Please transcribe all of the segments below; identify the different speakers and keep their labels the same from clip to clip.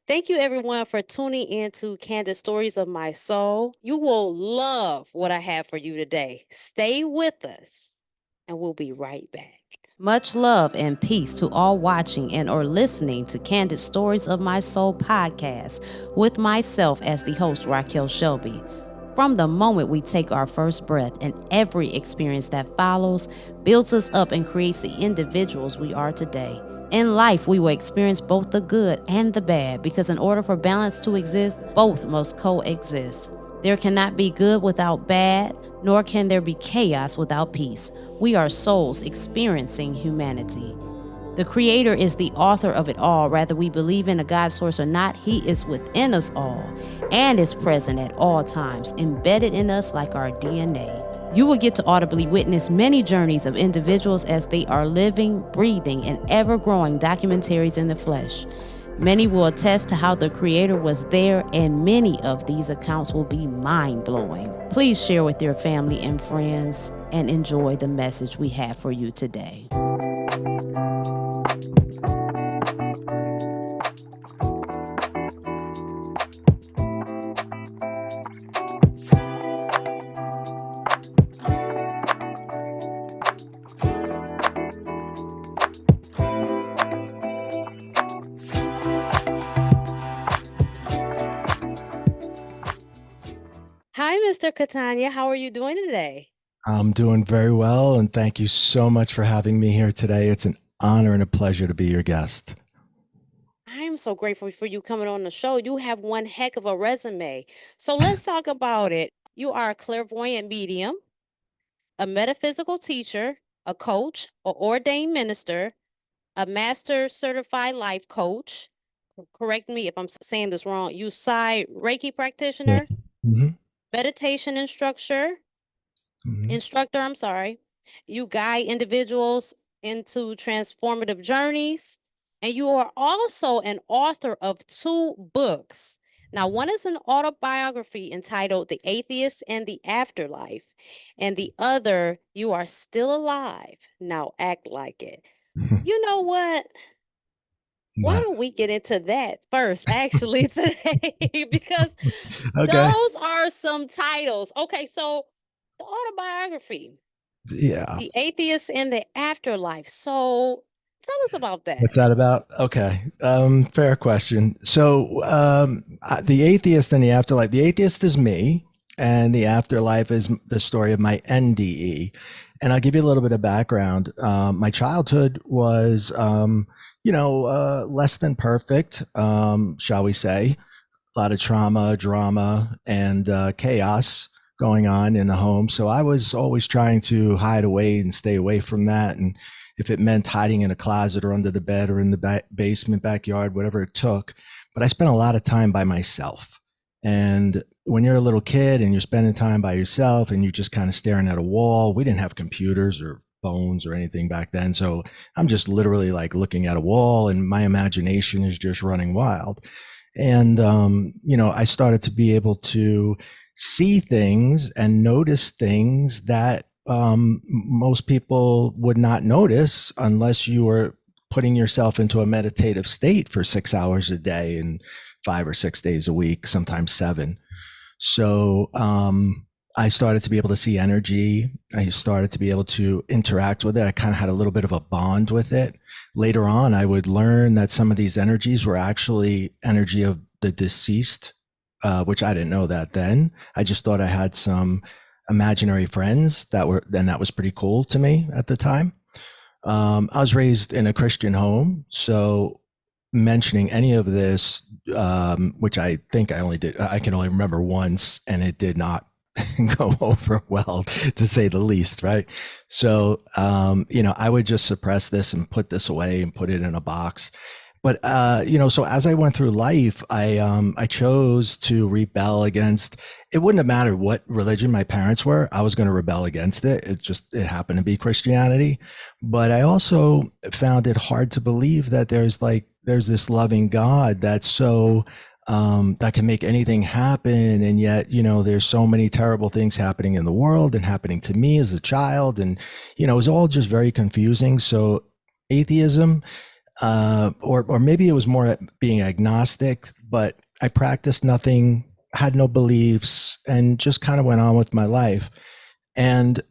Speaker 1: Thank you, everyone, for tuning in to Candid Stories of My Soul. You will love what I have for you today. Stay with us, and we'll be right back. Much love and peace to all watching and or listening to Candid Stories of My Soul podcast with myself as the host, Raquel Shelby. From the moment we take our first breath and every experience that follows builds us up and creates the individuals we are today. In life, we will experience both the good and the bad because in order for balance to exist, both must coexist. There cannot be good without bad, nor can there be chaos without peace. We are souls experiencing humanity. The Creator is the author of it all. Whether we believe in a God source or not, He is within us all and is present at all times, embedded in us like our DNA. You will get to audibly witness many journeys of individuals as they are living, breathing, and ever-growing documentaries in the flesh. Many will attest to how the Creator was there, and many of these accounts will be mind-blowing. Please share with your family and friends and enjoy the message we have for you today. Hi, Mr. Catania. How are you doing today?
Speaker 2: I'm doing very well, and thank you so much for having me here today. It's an honor and a pleasure to be your guest.
Speaker 1: I'm so grateful for you coming on the show. You have one heck of a resume. So let's talk about it. You are a clairvoyant medium, a metaphysical teacher, a coach, an ordained minister, a master certified life coach. Correct me if I'm saying this wrong. You Psy Reiki practitioner,
Speaker 2: Mm-hmm.
Speaker 1: meditation instructor.
Speaker 2: Mm-hmm.
Speaker 1: I'm sorry. You guide individuals into transformative journeys, and you are also an author of 2 books. Now, one is an autobiography entitled The Atheist and the Afterlife, and the other, You Are Still Alive. Now act like it. You know what? Why don't we get into that first, actually, today? Because
Speaker 2: Okay.
Speaker 1: those are some titles. Okay, so the autobiography,
Speaker 2: Yeah.
Speaker 1: The Atheist and the Afterlife. So tell us about that.
Speaker 2: What's that about? Okay. Fair question. So, the atheist and the afterlife. The atheist is me, and the afterlife is the story of my NDE. And I'll give you a little bit of background. My childhood was, less than perfect, shall we say. A lot of trauma, drama, and chaos going on in the home. So I was always trying to hide away and stay away from that. And if it meant hiding in a closet or under the bed or in the basement, backyard, whatever it took. But I spent a lot of time by myself. And when you're a little kid and you're spending time by yourself and you're just kind of staring at a wall, we didn't have computers or phones or anything back then. So I'm just literally like looking at a wall and my imagination is just running wild. And, I started to be able to see things and notice things that most people would not notice unless you were putting yourself into a meditative state for 6 hours a day and 5 or 6 days a week, sometimes 7. So I started to be able to see energy. I started to be able to interact with it. I kind of had a little bit of a bond with it. Later on, I would learn that some of these energies were actually energy of the deceased, which I didn't know that then. I just thought I had some imaginary friends and that was pretty cool to me at the time. I was raised in a Christian home, so mentioning any of this, which I think I can only remember once, and it did not go over well, to say the least, right? So, I would just suppress this and put this away and put it in a box. But so as I went through life, I chose to rebel against. It wouldn't have mattered what religion my parents were. I was going to rebel against it. It happened to be Christianity. But I also found it hard to believe that there's this loving God that's so that can make anything happen, and yet there's so many terrible things happening in the world and happening to me as a child, and it was all just very confusing. So atheism or maybe it was more being agnostic, but I practiced nothing, had no beliefs, and just kind of went on with my life. And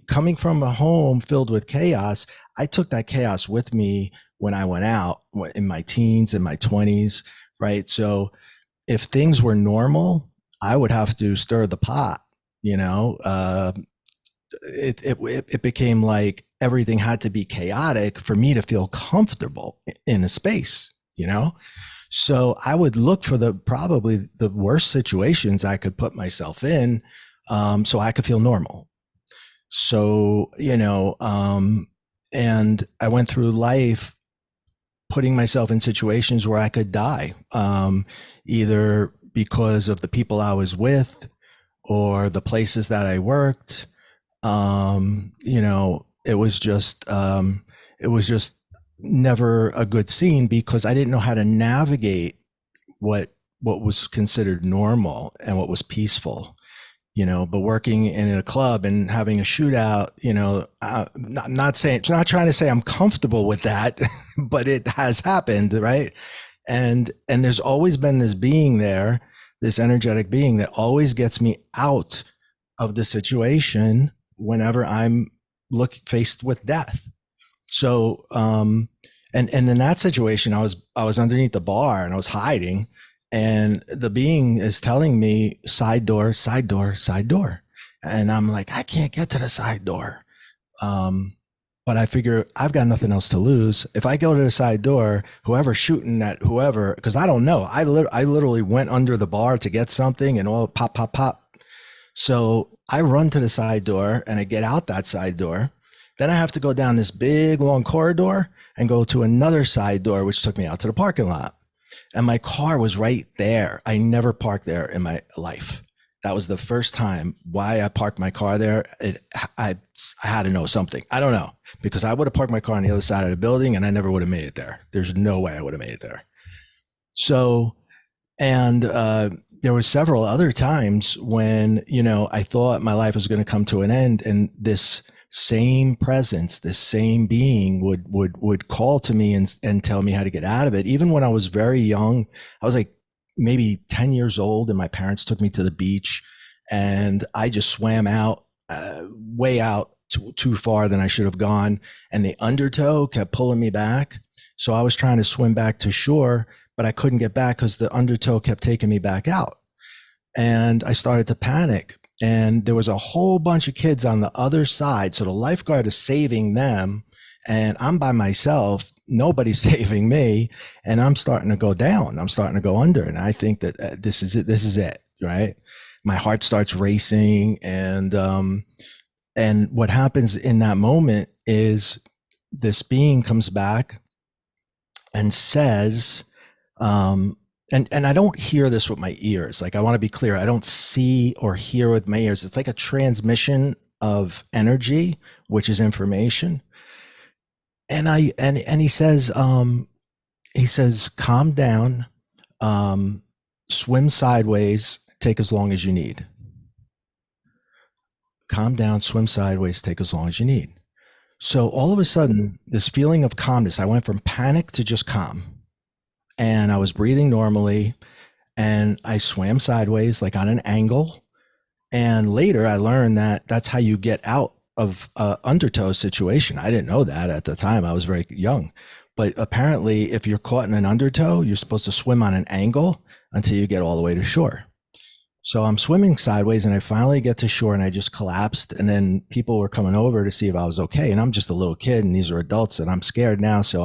Speaker 2: coming from a home filled with chaos, I took that chaos with me when I went out in my teens and my 20s, right? So if things were normal, I would have to stir the pot, you know. It became like everything had to be chaotic for me to feel comfortable in a space, you know. So I would look for the probably the worst situations I could put myself in, so I could feel normal. So and I went through life putting myself in situations where I could die, either because of the people I was with or the places that I worked. It was just never a good scene because I didn't know how to navigate what was considered normal and what was peaceful. But working in a club and having a shootout, not saying, it's not trying to say I'm comfortable with that, but it has happened, right? And there's always been this being there, this energetic being that always gets me out of the situation whenever I'm faced with death. So, and in that situation, I was underneath the bar and I was hiding, and the being is telling me side door, side door, side door, and I'm like, I can't get to the side door. But I figure I've got nothing else to lose. If I go to the side door, whoever's shooting at whoever, because I don't know, I literally went under the bar to get something, and all pop, pop, pop. So I run to the side door and I get out that side door. Then I have to go down this big long corridor and go to another side door, which took me out to the parking lot. And my car was right there. I never parked there in my life. That was the first time why I parked my car there. I had to know something. I don't know, because I would have parked my car on the other side of the building and I never would have made it there. There's no way I would have made it there. So, and there were several other times when, I thought my life was going to come to an end, and this same presence, this same being would call to me and tell me how to get out of it. Even when I was very young, I was like maybe 10 years old, and my parents took me to the beach, and I just swam out, way out too far than I should have gone. And the undertow kept pulling me back. So I was trying to swim back to shore, but I couldn't get back because the undertow kept taking me back out. And I started to panic. And there was a whole bunch of kids on the other side. So the lifeguard is saving them, and I'm by myself. Nobody's saving me. And I'm starting to go down. I'm starting to go under. And I think that this is it. This is it. Right. My heart starts racing. And what happens in that moment is this being comes back and says, and I don't hear this with my ears. Like, I want to be clear. I don't see or hear with my ears. It's like a transmission of energy, which is information. And he says, calm down, swim sideways, take as long as you need. Calm down, swim sideways, take as long as you need. So all of a sudden, this feeling of calmness, I went from panic to just calm. And I was breathing normally, and I swam sideways, like on an angle. And later I learned that that's how you get out of a undertow situation. I didn't know that at the time. I was very young, but apparently if you're caught in an undertow, you're supposed to swim on an angle until you get all the way to shore. So I'm swimming sideways, and I finally get to shore, and I just collapsed. And then people were coming over to see if I was okay. And I'm just a little kid, and these are adults, and I'm scared now. So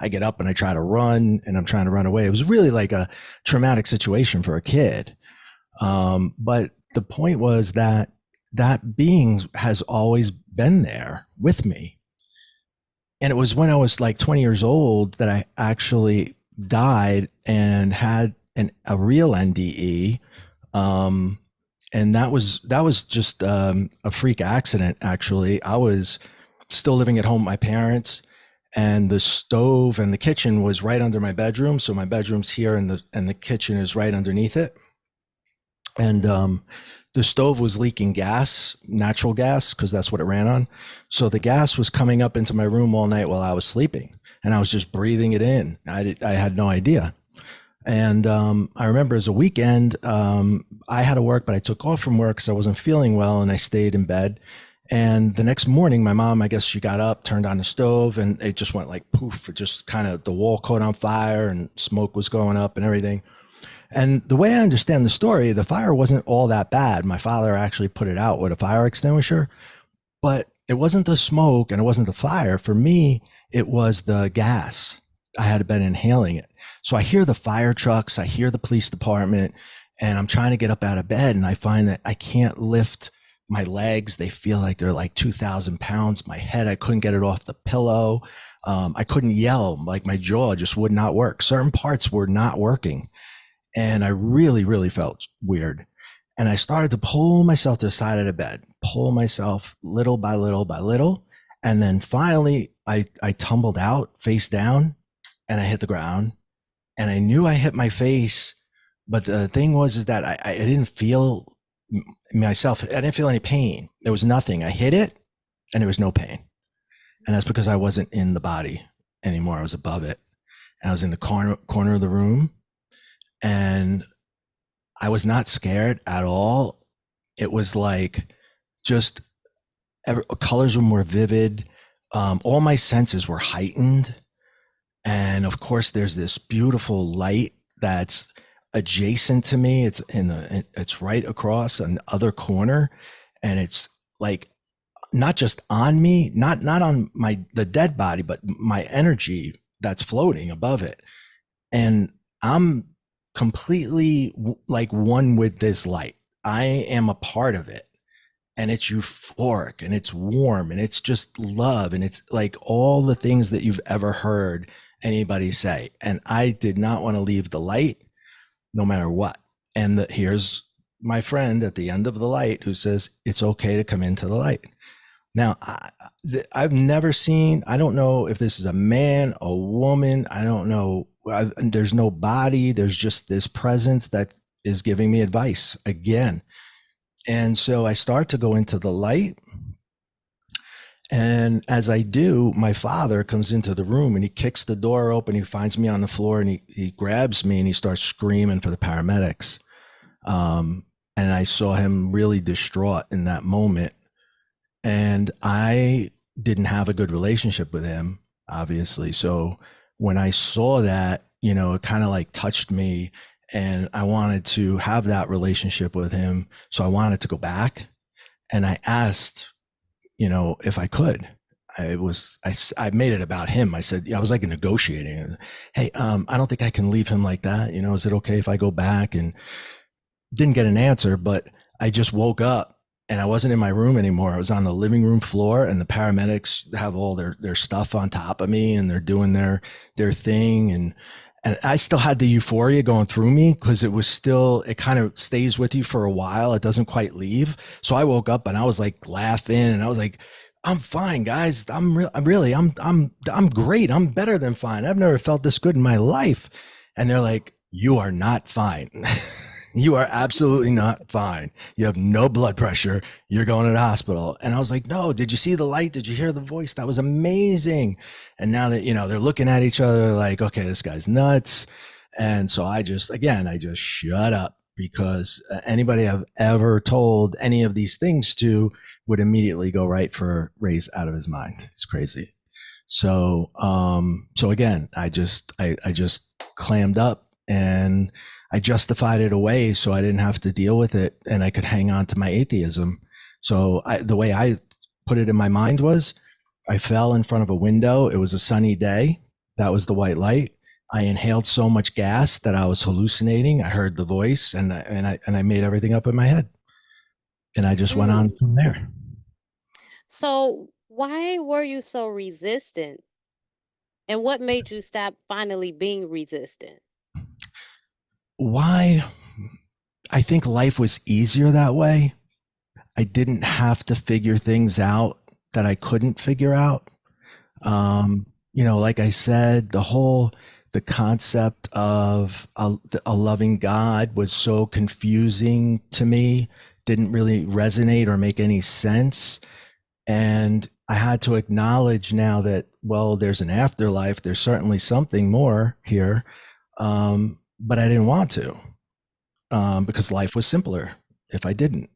Speaker 2: I get up and I try to run, and I'm trying to run away. It was really like a traumatic situation for a kid. But the point was that being has always been there with me. And it was when I was like 20 years old that I actually died and had a real NDE. And that was just, a freak accident. Actually, I was still living at home with my parents, and the stove and the kitchen was right under my bedroom. So my bedroom's here, and the kitchen is right underneath it. And, the stove was leaking gas, natural gas, because that's what it ran on. So the gas was coming up into my room all night while I was sleeping, and I was just breathing it in. I had no idea. And I remember as a weekend, I had to work, but I took off from work because I wasn't feeling well, and I stayed in bed. And the next morning, my mom, I guess she got up, turned on the stove, and it just went like poof. It just kind of, the wall caught on fire and smoke was going up and everything. And the way I understand the story, the fire wasn't all that bad. My father actually put it out with a fire extinguisher, but it wasn't the smoke and it wasn't the fire. For me, it was the gas. I had been inhaling it. So I hear the fire trucks, I hear the police department, and I'm trying to get up out of bed, and I find that I can't lift my legs. They feel like they're like 2,000 pounds. My head, I couldn't get it off the pillow. I couldn't yell. Like my jaw just would not work. Certain parts were not working. And I really, really felt weird. And I started to pull myself to the side of the bed, pull myself little by little by little. And then finally, I tumbled out face down and I hit the ground. And I knew I hit my face. But the thing was, is that I didn't feel myself. I didn't feel any pain. There was nothing. I hit it and there was no pain. And that's because I wasn't in the body anymore. I was above it. And I was in the corner of the room. And I was not scared at all. It was like just colors were more vivid. All my senses were heightened. And of course, there's this beautiful light that's adjacent to me. It's right across an other corner. And it's like not just on me, not on the dead body, but my energy that's floating above it. And I'm completely like one with this light. I am a part of it, and it's euphoric and it's warm and it's just love. And it's like all the things that you've ever heard anybody say. And I did not want to leave the light no matter what. And here's my friend at the end of the light who says, it's okay to come into the light. Now, I've never seen, I don't know if this is a man, a woman, I don't know. There's no body. There's just this presence that is giving me advice again. And so I start to go into the light. And as I do, my father comes into the room and he kicks the door open. He finds me on the floor and he grabs me and he starts screaming for the paramedics. And I saw him really distraught in that moment. And I didn't have a good relationship with him, obviously. So when I saw that, it kind of like touched me, and I wanted to have that relationship with him. So I wanted to go back, and I asked, if I could. I made it about him. I said, I was like negotiating. Hey, I don't think I can leave him like that. Is it okay if I go back? And didn't get an answer, but I just woke up. And I wasn't in my room anymore. I was on the living room floor, and the paramedics have all their stuff on top of me, and they're doing their thing. And I still had the euphoria going through me because it kind of stays with you for a while. It doesn't quite leave. So I woke up and I was like laughing, and I was like, I'm fine, guys. I'm great. I'm better than fine. I've never felt this good in my life. And they're like, you are not fine. You are absolutely not fine. You have no blood pressure. You're going to the hospital. And I was like, no, did you see the light? Did you hear the voice? That was amazing. And now that, they're looking at each other like, okay, this guy's nuts. And so I just shut up, because anybody I've ever told any of these things to would immediately go right for Ray's out of his mind. It's crazy. So, again, I just clammed up, and I justified it away so I didn't have to deal with it, and I could hang on to my atheism. So the way I put it in my mind was, I fell in front of a window. It was a sunny day. That was the white light. I inhaled so much gas that I was hallucinating. I heard the voice, and I made everything up in my head, and I just went on from there.
Speaker 1: So why were you so resistant? And what made you stop finally being resistant?
Speaker 2: Why? I think life was easier that way. I didn't have to figure things out that I couldn't figure out. Like I said, the concept of a loving God was so confusing to me. didn't really resonate or make any sense. And I had to acknowledge now that, well, there's an afterlife. There's certainly something more here. But I didn't want to, because life was simpler if I didn't.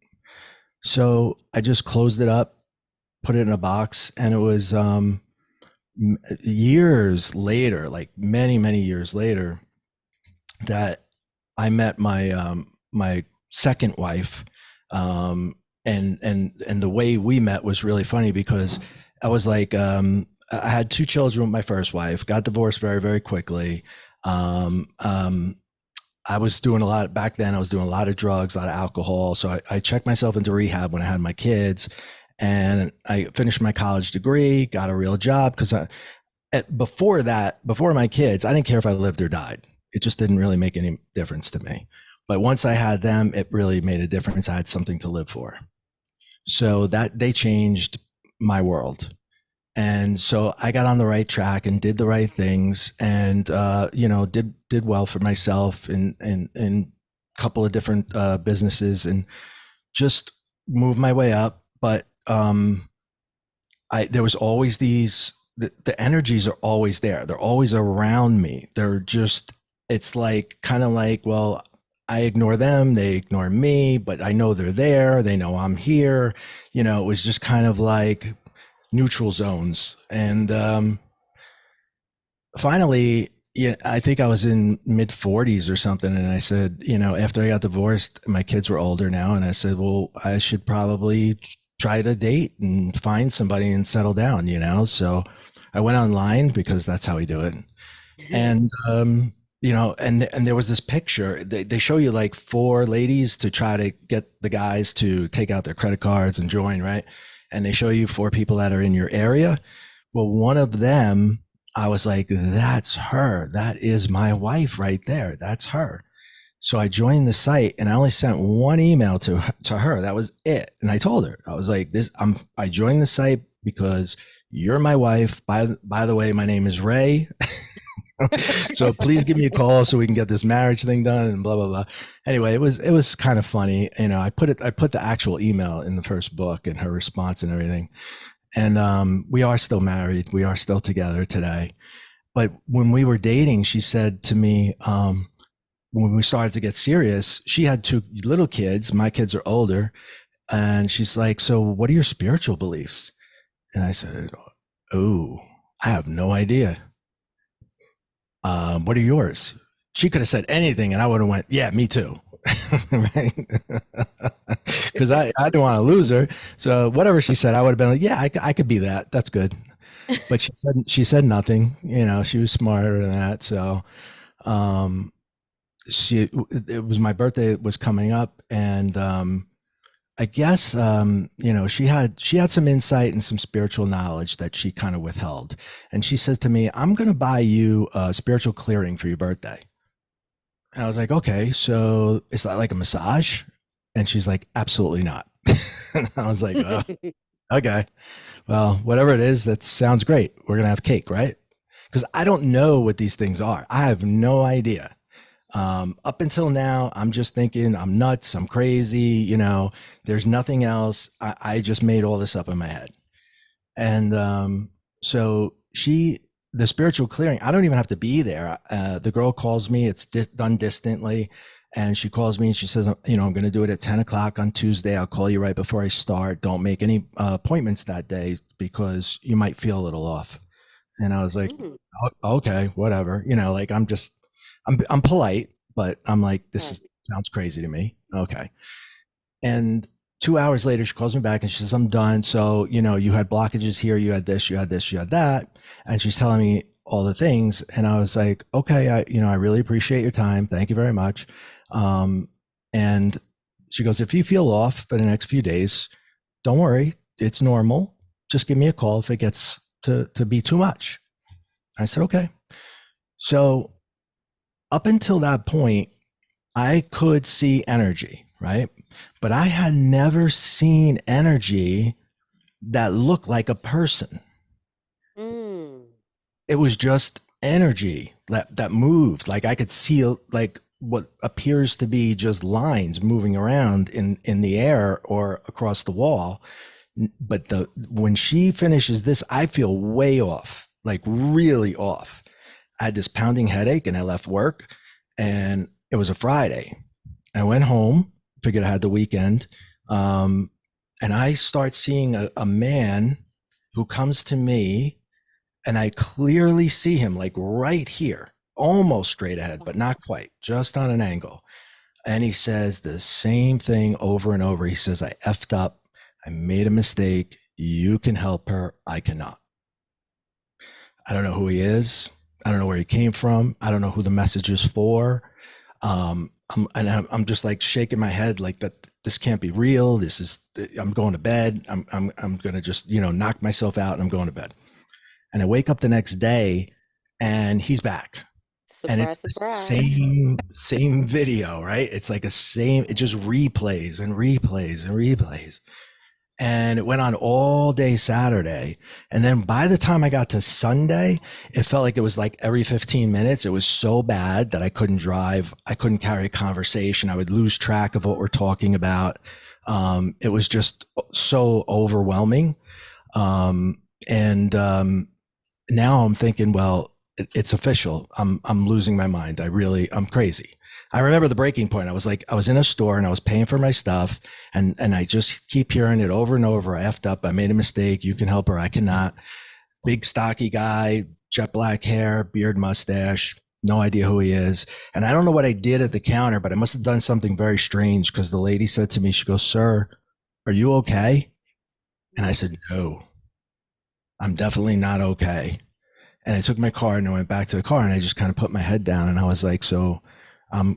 Speaker 2: So I just closed it up, put it in a box, and it was years later, like many, many years later, that I met my second wife, and the way we met was really funny because I was like, I had two children with my first wife, got divorced very, very quickly. Um, um, I was doing a lot back then. I was doing a lot of drugs, a lot of alcohol. So I checked myself into rehab when I had my kids, and I finished my college degree, got a real job because before that, before my kids, I didn't care if I lived or died. It just didn't really make any difference to me. But once I had them, it really made a difference. I had something to live for. So that they changed my world. And so I got on the right track and did the right things, and did well for myself in a couple of different businesses, and just moved my way up. But I there was always the energies are always there. They're always around me. They're just, it's like kind of like, well, I ignore them, they ignore me, but I know they're there. They know I'm here. It was just kind of like neutral zones. And finally, yeah, I think I was in mid 40s or something. And I said, after I got divorced, my kids were older now. And I said, well, I should probably try to date and find somebody and settle down, So I went online because that's how we do it. And, and there was this picture. They show you like four ladies to try to get the guys to take out their credit cards and join, right? And they show you four people that are in your area. Well, one of them, I was like, that's her. That is my wife right there. That's her. So I joined the site and I only sent one email to her. That was it. And I told her, I was like, I joined the site because you're my wife. By the way, my name is Ray. So please give me a call so we can get this marriage thing done and blah, blah, blah. Anyway, it was kind of funny. I put the actual email in the first book and her response and everything. And we are still married. We are still together today. But when we were dating, she said to me, when we started to get serious, she had two little kids. My kids are older. And she's like, so what are your spiritual beliefs? And I said, oh, I have no idea. What are yours? She could have said anything and I would have went, yeah, me too. Right? Because I didn't want to lose her. So whatever she said, I would have been like, yeah, I could be that. That's good. But she said nothing. She was smarter than that. So it was my birthday was coming up, and I guess she had some insight and some spiritual knowledge that she kind of withheld. And she says to me, I'm going to buy you a spiritual clearing for your birthday. And I was like, okay, so is that like a massage? And she's like, absolutely not. And I was like, oh, okay, well, whatever it is, that sounds great. We're going to have cake, right? Because I don't know what these things are. I have no idea. Up until now, I'm just thinking I'm nuts. I'm crazy. There's nothing else. I just made all this up in my head. And so the spiritual clearing, I don't even have to be there. The girl calls me, it's done distantly. And she calls me and she says, I'm going to do it at 10 o'clock on Tuesday. I'll call you right before I start. Don't make any appointments that day because you might feel a little off. And I was like, okay, whatever. Like I'm polite, but I'm like, sounds crazy to me. Okay. And 2 hours later, she calls me back and she says, I'm done. So, you had blockages here. You had this, you had this, you had that. And she's telling me all the things. And I was like, okay, I really appreciate your time. Thank you very much. And she goes, if you feel off for the next few days, don't worry. It's normal. Just give me a call if it gets to be too much. I said, okay. So up until that point, I could see energy, right? But I had never seen energy that looked like a person. It was just energy that moved. Like I could see like what appears to be just lines moving around in the air or across the wall. But when she finishes this, I feel way off, like really off. I had this pounding headache and I left work, and it was a Friday. I went home, figured I had the weekend. And I start seeing a man who comes to me, and I clearly see him like right here, almost straight ahead, but not quite, just on an angle. And he says the same thing over and over. He says, I effed up. I made a mistake. You can help her. I cannot. I don't know who he is. I don't know where he came from. I don't know who the message is for. I'm just like shaking my head like that. This can't be real. I'm going to bed. I'm going to just, knock myself out, and I'm going to bed. And I wake up the next day and he's back. And it's
Speaker 1: Surprise.
Speaker 2: the same video, right? It's like it just replays and replays and replays. And it went on all day Saturday. And then by the time I got to Sunday, it felt like it was like every 15 minutes. It was so bad that I couldn't drive. I couldn't carry a conversation. I would lose track of what we're talking about. It was just so overwhelming. And now I'm thinking, well, it's official. I'm losing my mind. I'm crazy. I remember the breaking point. I was in a store and I was paying for my stuff, and I just keep hearing it over and over. I effed up. I made a mistake. You can help her. I cannot. Big stocky guy, jet black hair, beard, mustache. No idea who he is. And I don't know what I did at the counter, but I must have done something very strange, because the lady said to me, she goes, "Sir, are you okay?" And I said, "No, I'm definitely not okay." And I took my car and I went back to the car, and I just kind of put my head down, and I was like, so I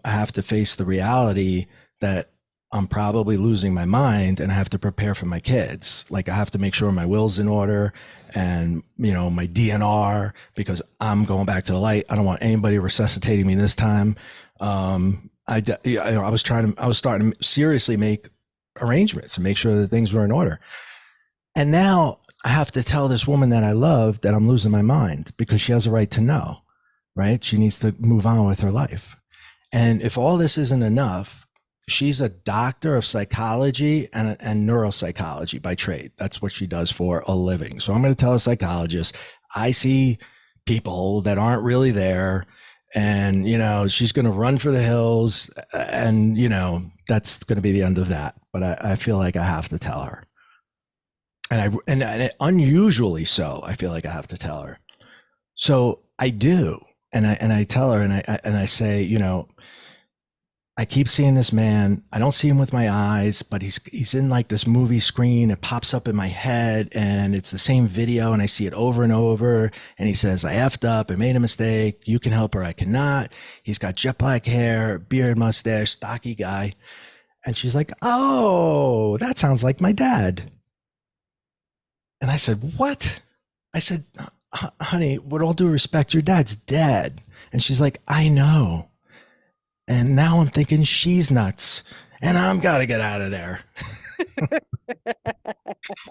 Speaker 2: have to face the reality that I'm probably losing my mind, and I have to prepare for my kids. Like, I have to make sure my will's in order, and, my DNR, because I'm going back to the light. I don't want anybody resuscitating me this time. I was starting to seriously make arrangements and make sure that things were in order. And now I have to tell this woman that I love that I'm losing my mind, because she has a right to know, right? She needs to move on with her life. And if all this isn't enough, she's a doctor of psychology and neuropsychology by trade. That's what she does for a living. So I'm going to tell a psychologist, I see people that aren't really there, and, she's going to run for the hills, and, that's going to be the end of that. But I feel like I have to tell her. And unusually so, I feel like I have to tell her. So I do. And I tell her, and I say, I keep seeing this man. I don't see him with my eyes, but he's in like this movie screen. It pops up in my head, and it's the same video, and I see it over and over. And he says, I effed up. I made a mistake. You can help her. I cannot. He's got jet black hair, beard, mustache, stocky guy. And she's like, oh, that sounds like my dad. And I said, what? I said, honey, with all due respect, your dad's dead. And she's like, I know. And now I'm thinking she's nuts, and I'm got to get out of there.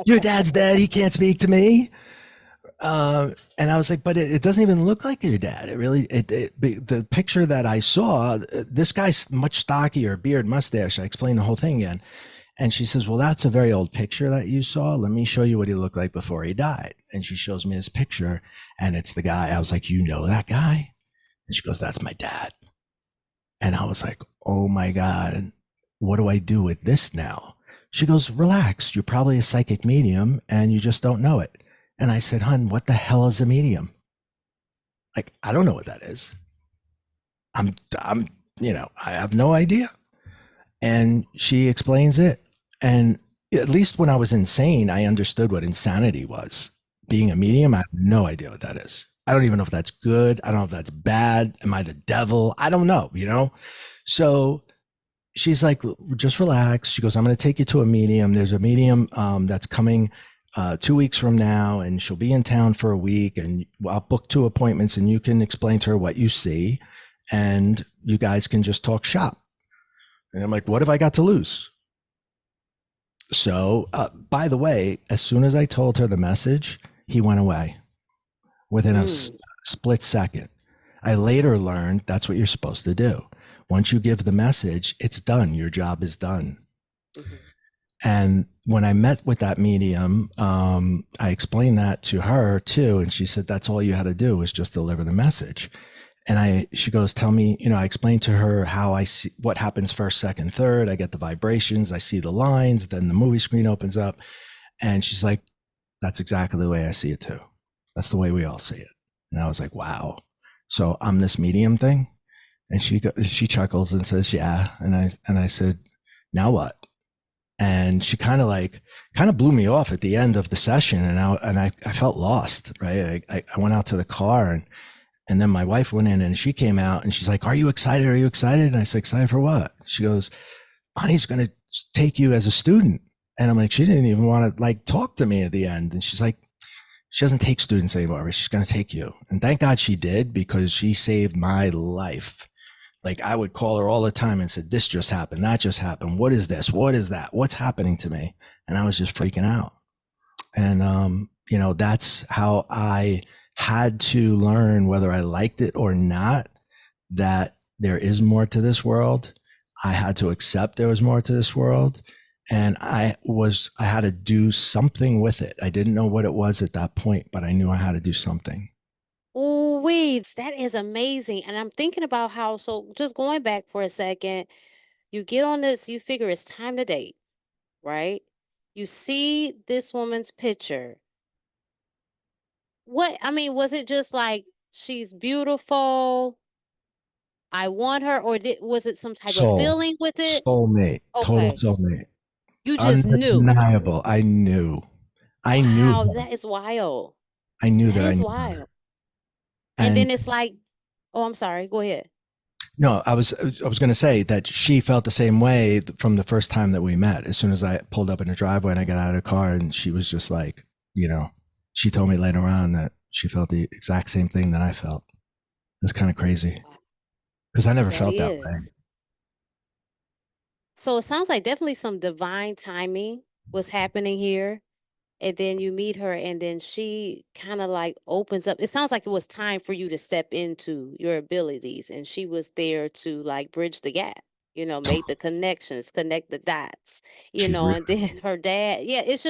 Speaker 2: Your dad's dead. He can't speak to me. And I was like, but it doesn't even look like your dad. The picture that I saw, this guy's much stockier, beard, mustache. I explained the whole thing again. And she says, well, that's a very old picture that you saw. Let me show you what he looked like before he died. And she shows me his picture, and it's the guy. I was like, you know that guy? And she goes, that's my dad. And I was like, oh my God, what do I do with this now? She goes, relax. You're probably a psychic medium and you just don't know it. And I said, hun, what the hell is a medium? Like, I don't know what that is. I have no idea. And she explains it. And at least when I was insane, I understood what insanity was. Being a medium, I have no idea what that is. I don't even know if that's good. I don't know if that's bad. Am I the devil? I don't know, So she's like, just relax. She goes, I'm going to take you to a medium. There's a medium that's coming 2 weeks from now, and she'll be in town for a week, and I'll book 2 appointments, and you can explain to her what you see, and you guys can just talk shop. And I'm like, what have I got to lose? So, by the way, as soon as I told her the message, he went away within a split second. I later learned that's what you're supposed to do. Once you give the message, it's done. Your job is done.
Speaker 1: Mhm.
Speaker 2: And when I met with that medium, I explained that to her too. And she said, that's all you had to do was just deliver the message. And she goes, tell me, I explained to her how I see what happens first, second, third. I get the vibrations, I see the lines, then the movie screen opens up. And she's like, that's exactly the way I see it too. That's the way we all see it. And I was like, wow. So I'm this medium thing. And she chuckles and says, yeah. And I said, now what? And she kind of blew me off at the end of the session. And I felt lost, right? I went out to the car, and then my wife went in and she came out and she's like, are you excited? Are you excited? And I said, excited for what? She goes, Bonnie's going to take you as a student. And I'm like, she didn't even want to talk to me at the end. And she's like, she doesn't take students anymore. She's going to take you. And thank God she did, because she saved my life. Like, I would call her all the time and said, this just happened. That just happened. What is this? What is that? What's happening to me? And I was just freaking out. And, that's how I had to learn, whether I liked it or not, that there is more to this world. I had to accept there was more to this world. And I had to do something with it. I didn't know what it was at that point, but I knew I had to do something.
Speaker 1: Ooh, wait, that is amazing. And I'm thinking about how, so just going back for a second, you get on this, you figure it's time to date, right? You see this woman's picture. I mean, was it just like, she's beautiful, I want her, or was it some type of
Speaker 2: Soul,
Speaker 1: feeling with it?
Speaker 2: soulmate, total
Speaker 1: Okay.
Speaker 2: soulmate,
Speaker 1: You just knew.
Speaker 2: undeniable. I knew
Speaker 1: Wow,
Speaker 2: her.
Speaker 1: that is wild.
Speaker 2: I knew
Speaker 1: That
Speaker 2: that I
Speaker 1: is
Speaker 2: knew her.
Speaker 1: wild. And
Speaker 2: And
Speaker 1: then it's like, oh, I'm sorry. Go ahead.
Speaker 2: no, I was going to say that she felt the same way from the first time that we met. As soon as I pulled up in the driveway and I got out of the car, and she was just like, she told me later on that she felt the exact same thing that I felt. It was kind of crazy
Speaker 1: Wow,
Speaker 2: because I never
Speaker 1: that
Speaker 2: felt that way.
Speaker 1: is. So it sounds like definitely some divine timing was happening here. And then you meet her, and then she kind of like opens up. It sounds like it was time for you to step into your abilities, and she was there to like bridge the gap, make the connections, connect the dots,
Speaker 2: She
Speaker 1: and then her dad. Yeah, it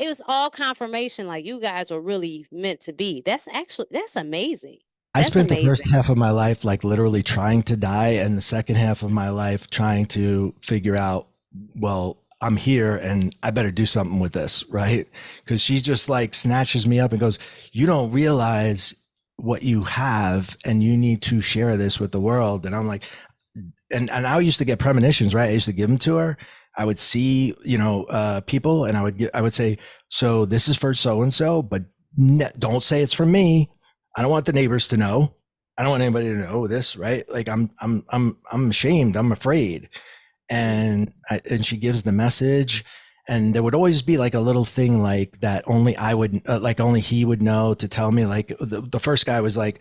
Speaker 1: was all confirmation, like you guys were really meant to be. That's amazing.
Speaker 2: I
Speaker 1: That's
Speaker 2: spent the first
Speaker 1: amazing.
Speaker 2: half of my life literally trying to die, and the second half of my life trying to figure out, well, I'm here and I better do something with this, right? Because she just snatches me up and goes, you don't realize what you have, and you need to share this with the world. And I'm like, and I used to get premonitions, right? I used to give them to her. I would see, people, and I would say, so this is for so and so, but don't say it's for me. I don't want the neighbors to know. I don't want anybody to know this, right? Like I'm ashamed. I'm afraid. And she gives the message, and there would always be a little thing like that. Only I would, only he would know to tell me. Like the first guy was like,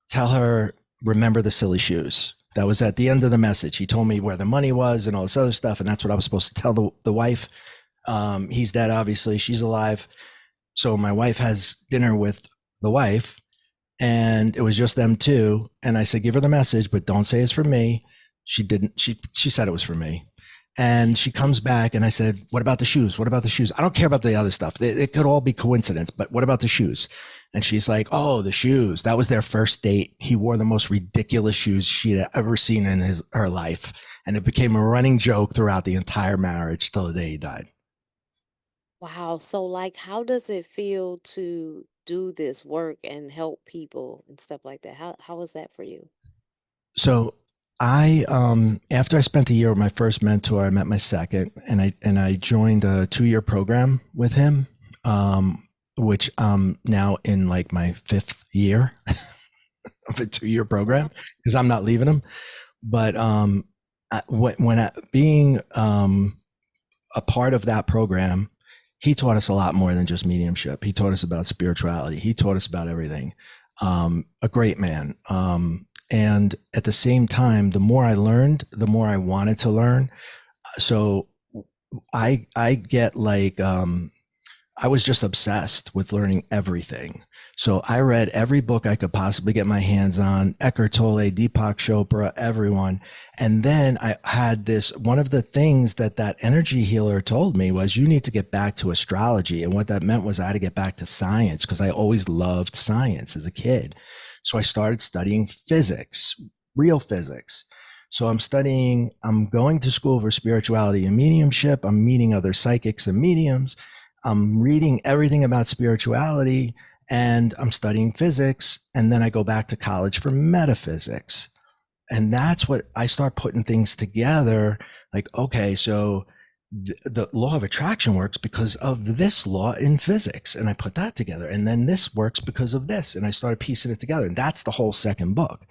Speaker 2: tell her, remember the silly shoes. That was at the end of the message. He told me where the money was and all this other stuff. And that's what I was supposed to tell the wife. He's dead, obviously. She's alive. So my wife has dinner with the wife, and it was just them two. And I said, give her the message, but don't say it's for me. She didn't. She said it was for me. And she comes back, and I said, what about the shoes? What about the shoes? I don't care about the other stuff. It could all be coincidence, but what about the shoes? And she's like, oh, the shoes. That was their first date. He wore the most ridiculous shoes she'd ever seen in her life. And it became a running joke throughout the entire marriage till the day he died.
Speaker 1: Wow. So, like, how does it feel to do this work and help people and stuff like that? How was that for you?
Speaker 2: So I after I spent a year with my first mentor, I met my second, and I joined a 2-year program with him, which I'm now in my 5th year of a 2-year
Speaker 1: Wow.
Speaker 2: program, because I'm not leaving him. But being a part of that program, he taught us a lot more than just mediumship. He taught us about spirituality. He taught us about everything. A great man. And at the same time, the more I learned, the more I wanted to learn. So I get I was just obsessed with learning everything. So I read every book I could possibly get my hands on, Eckhart Tolle, Deepak Chopra, everyone. And then I had this, one of the things that that energy healer told me was you need to get back to astrology. And what that meant was I had to get back to science because I always loved science as a kid. So I started studying physics, real physics. So I'm going to school for spirituality and mediumship. I'm meeting other psychics and mediums. I'm reading everything about spirituality and I'm studying physics. And then I go back to college for metaphysics. And that's what I start putting things together. Like, okay, so the law of attraction works because of this law in physics. And I put that together. And then this works because of this. And I started piecing it together. And that's the whole second book.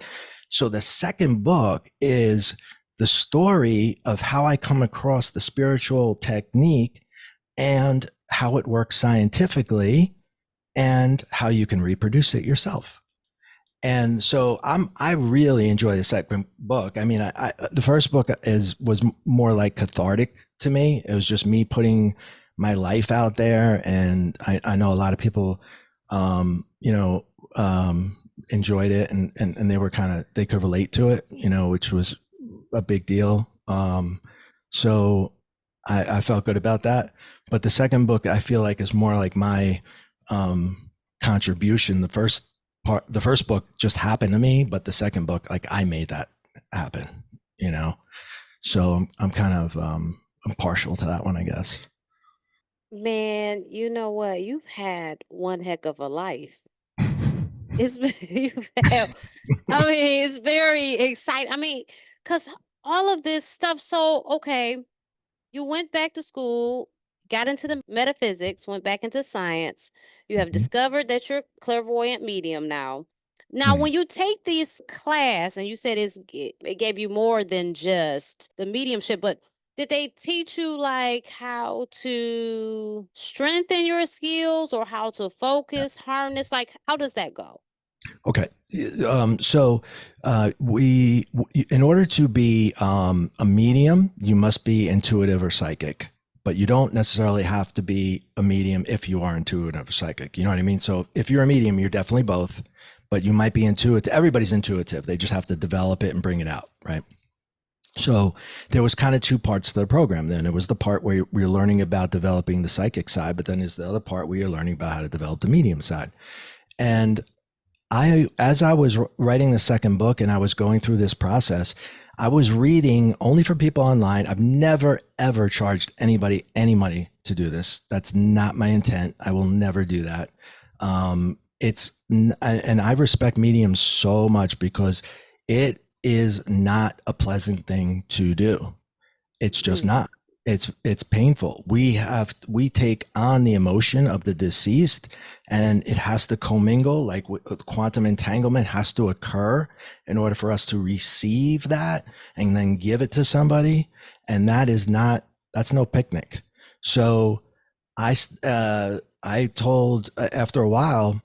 Speaker 2: So the second book is the story of how I come across the spiritual technique and how it works scientifically and how you can reproduce it yourself. And so I really enjoy the second book. I mean, the first book was more like cathartic to me. It was just me putting my life out there. And I know a lot of people, enjoyed it and they were they could relate to it, which was a big deal. So I felt good about that. But the second book I feel like is more like my contribution. The first book just happened to me, but the second book, like I made that happen, So I'm kind of I'm partial to that one, I guess.
Speaker 1: Man, you know what? You've had one heck of a life. It's you've had, I mean, it's very exciting. I mean, because all of this stuff. So, okay, you went back to school, got into the metaphysics, went back into science. You have
Speaker 2: Mhm.
Speaker 1: discovered that you're a clairvoyant medium now. Now,
Speaker 2: Mhm.
Speaker 1: when you take this class, and you said it gave you more than just the mediumship, but did they teach you like how to strengthen your skills or how to focus, harness? Like, how does that go?
Speaker 2: Okay. So in order to be a medium, you must be intuitive or psychic, but you don't necessarily have to be a medium if you are intuitive or psychic. You know what I mean? So if you're a medium, you're definitely both, but you might be intuitive. Everybody's intuitive. They just have to develop it and bring it out, right? So there was kind of two parts to the program. Then it was the part where you're learning about developing the psychic side, but then there's the other part where you're learning about how to develop the medium side. And as I was writing the second book and I was going through this process, I was reading only for people online. I've never, ever charged anybody any money to do this. That's not my intent. I will never do that. And I respect mediums so much because it is not a pleasant thing to do. It's just
Speaker 1: Mm.
Speaker 2: not. It's painful. We take on the emotion of the deceased and it has to commingle, like quantum entanglement has to occur in order for us to receive that and then give it to somebody. And that's no picnic. So I told after a while,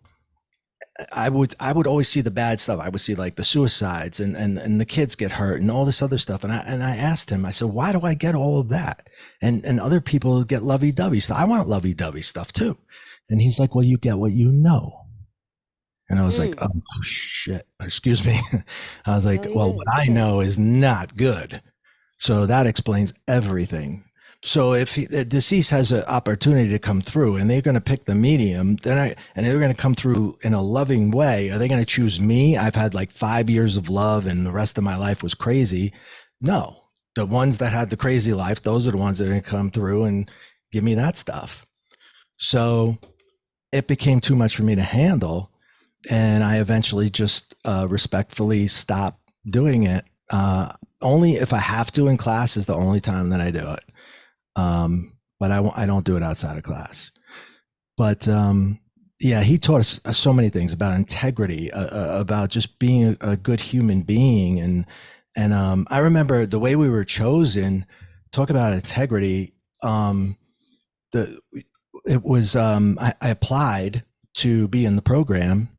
Speaker 2: I would always see the bad stuff. I would see like the suicides and the kids get hurt and all this other stuff. And I asked him, I said, why do I get all of that? And other people get lovey-dovey stuff. I want lovey-dovey stuff too. And he's like, well, you get what you know. And I was like,
Speaker 1: Mm.
Speaker 2: oh shit, excuse me. I was
Speaker 1: No,
Speaker 2: like,
Speaker 1: you
Speaker 2: well,
Speaker 1: good.
Speaker 2: what I know is not good. So that explains everything. So if the deceased has an opportunity to come through and they're going to pick the medium, and they're going to come through in a loving way, are they going to choose me? I've had like 5 years of love and the rest of my life was crazy. No, the ones that had the crazy life, those are the ones that are going to come through and give me that stuff. So it became too much for me to handle. And I eventually just respectfully stopped doing it. Only if I have to in class is the only time that I do it. But I don't do it outside of class. But yeah, he taught us so many things about integrity, about just being a good human being, and I remember the way we were chosen. Talk about integrity. The it was I applied to be in the program.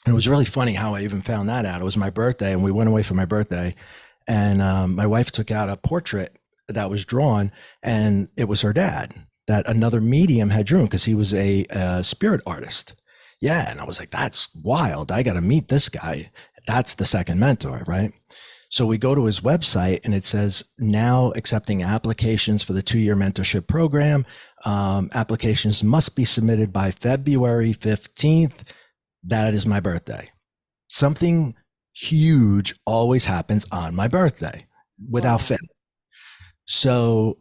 Speaker 2: And it was really funny how I even found that out. It was my birthday, and we went away for my birthday, and my wife took out a portrait that was drawn, and it was her dad that another medium had drawn because he was a spirit artist. Yeah. And I was like, that's wild. I got to meet this guy. That's the second mentor, right? So we go to his website and it says now accepting applications for the 2-year mentorship program. Applications must be submitted by February 15th. That is my birthday. Something huge always happens on my birthday without
Speaker 1: Wow.
Speaker 2: fail. So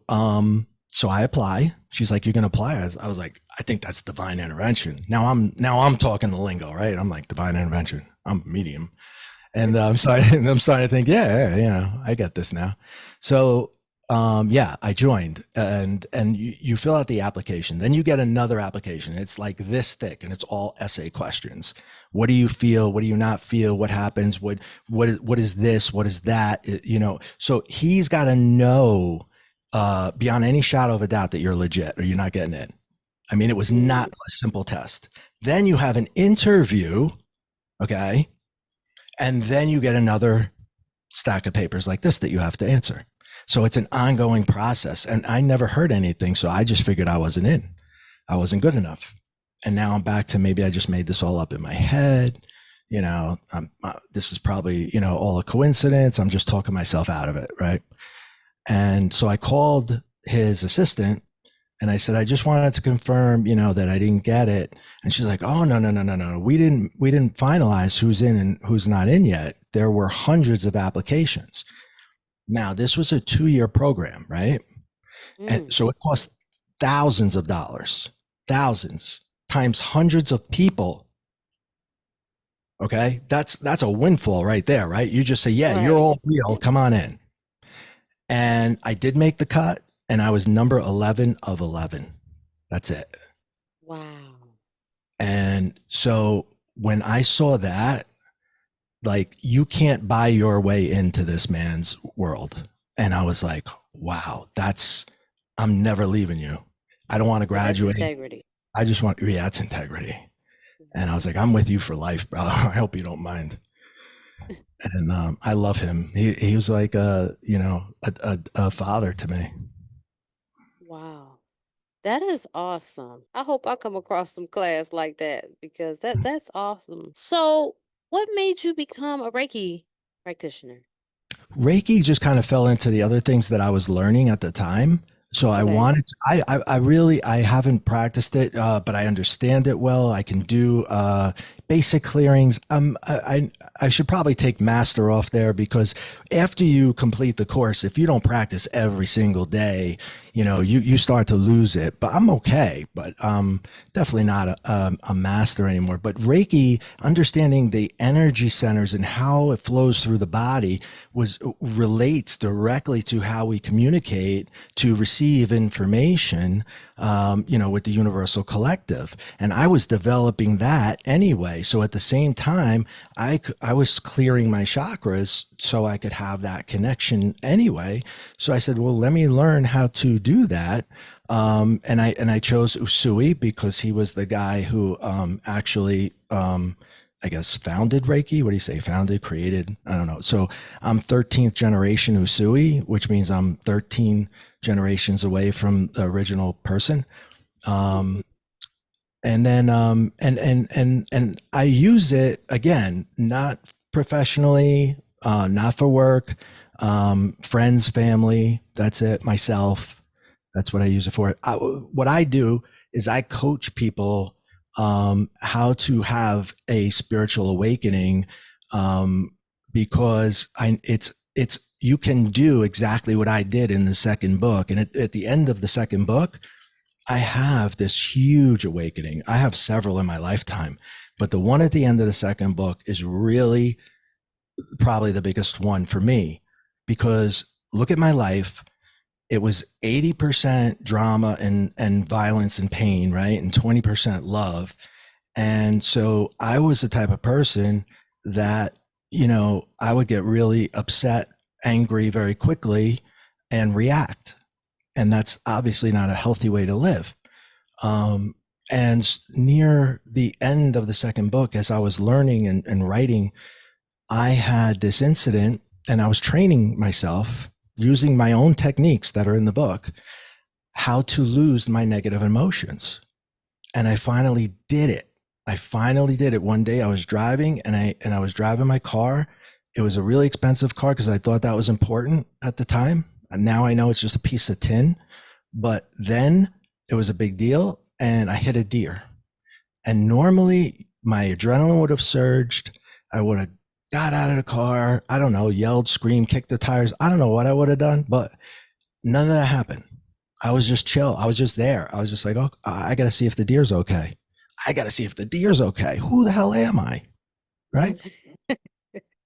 Speaker 2: I apply. She's like, "You're gonna apply?" I was like, "I think that's divine intervention." Now I'm talking the lingo, right? I'm like divine intervention. I'm a medium, and I'm starting to think, yeah, I get this now. So yeah, I joined, and you fill out the application, then you get another application. It's like this thick, and it's all essay questions. What do you feel? What do you not feel? What happens? What is this? What is that? So he's got to know beyond any shadow of a doubt that you're legit or you're not getting in. I mean, it was not a simple test. Then you have an interview, okay, and then you get another stack of papers like this that you have to answer. So it's an ongoing process. And I never heard anything. So I just figured I wasn't in. I wasn't good enough. And now I'm back to maybe I just made this all up in my head. This is probably, all a coincidence. I'm just talking myself out of it. Right. And so I called his assistant and I said, I just wanted to confirm, that I didn't get it. And she's like, oh, no. We didn't finalize who's in and who's not in yet. There were hundreds of applications. Now, this was a 2-year program, right? And so it cost thousands of dollars, thousands times hundreds of people. Okay. That's a windfall right there, right? You just say, yeah, you're all real. Come on in. And I did make the cut and I was number 11 of 11. That's it.
Speaker 1: Wow.
Speaker 2: And so when I saw that, like, you can't buy your way into this man's world. And I was like, wow, I'm never leaving you. I don't want to graduate.
Speaker 1: That's integrity.
Speaker 2: I just want, yeah, it's integrity. And I was like, I'm with you for life, bro. I hope you don't mind. And I love him. He was like a father to me.
Speaker 1: Wow. That is awesome. I hope I come across some class like that because that's awesome. So, what made you become a Reiki practitioner?
Speaker 2: Reiki just kind of fell into the other things that I was learning at the time. So I wanted to, I haven't practiced it, but I understand it well. I can do basic clearings. I should probably take master off there because after you complete the course, if you don't practice every single day, you start to lose it. But I'm okay, but definitely not a master anymore. But Reiki, understanding the energy centers and how it flows through the body relates directly to how we communicate to receive information, with the universal collective. And I was developing that anyway. So at the same time, I was clearing my chakras so I could have that connection anyway. So I said, well, let me learn how to do that. And I chose Usui because he was the guy who actually I guess founded Reiki. What do you say? Founded, created? I don't know. So I'm 13th generation Usui, which means I'm 13 generations away from the original person. And then and I use it again, not professionally, not for work, friends, family. That's it. Myself. That's what I use it for. What I do is I coach people how to have a spiritual awakening, because it's you can do exactly what I did in the second book. And at the end of the second book, I have this huge awakening. I have several in my lifetime, but the one at the end of the second book is really probably the biggest one for me, because look at my life. It was 80% drama and violence and pain, right? And 20% love. And so I was the type of person that, I would get really upset, angry very quickly and react. And that's obviously not a healthy way to live. And near the end of the second book, as I was learning and writing, I had this incident and I was training myself using my own techniques that are in the book, how to lose my negative emotions. And I finally did it. I finally did it. One day I was driving and I was driving my car. It was a really expensive car because I thought that was important at the time. And now I know it's just a piece of tin, but then it was a big deal and I hit a deer. And normally my adrenaline would have surged. I would have got out of the car. I don't know, yelled, screamed, kicked the tires. I don't know what I would have done, but none of that happened. I was just chill. I was just there. I was just like, oh, I got to see if the deer's okay. I got to see if the deer's okay. Who the hell am I? Right.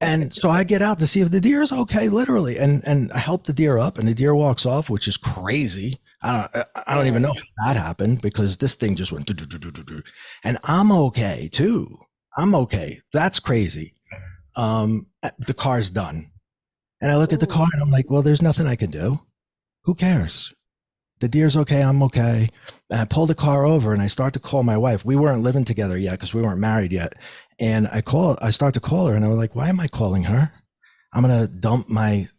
Speaker 2: And so I get out to see if the deer is okay, literally. And I help the deer up and the deer walks off, which is crazy. I don't even know how that happened because this thing just went, and I'm okay too. I'm okay. That's crazy. The car's done. And I look at the car and I'm like, well, there's nothing I can do. Who cares? The deer's okay. I'm okay. And I pull the car over and I start to call my wife. We weren't living together yet because we weren't married yet. And I start to call her and I was like, why am I calling her? I'm going to dump my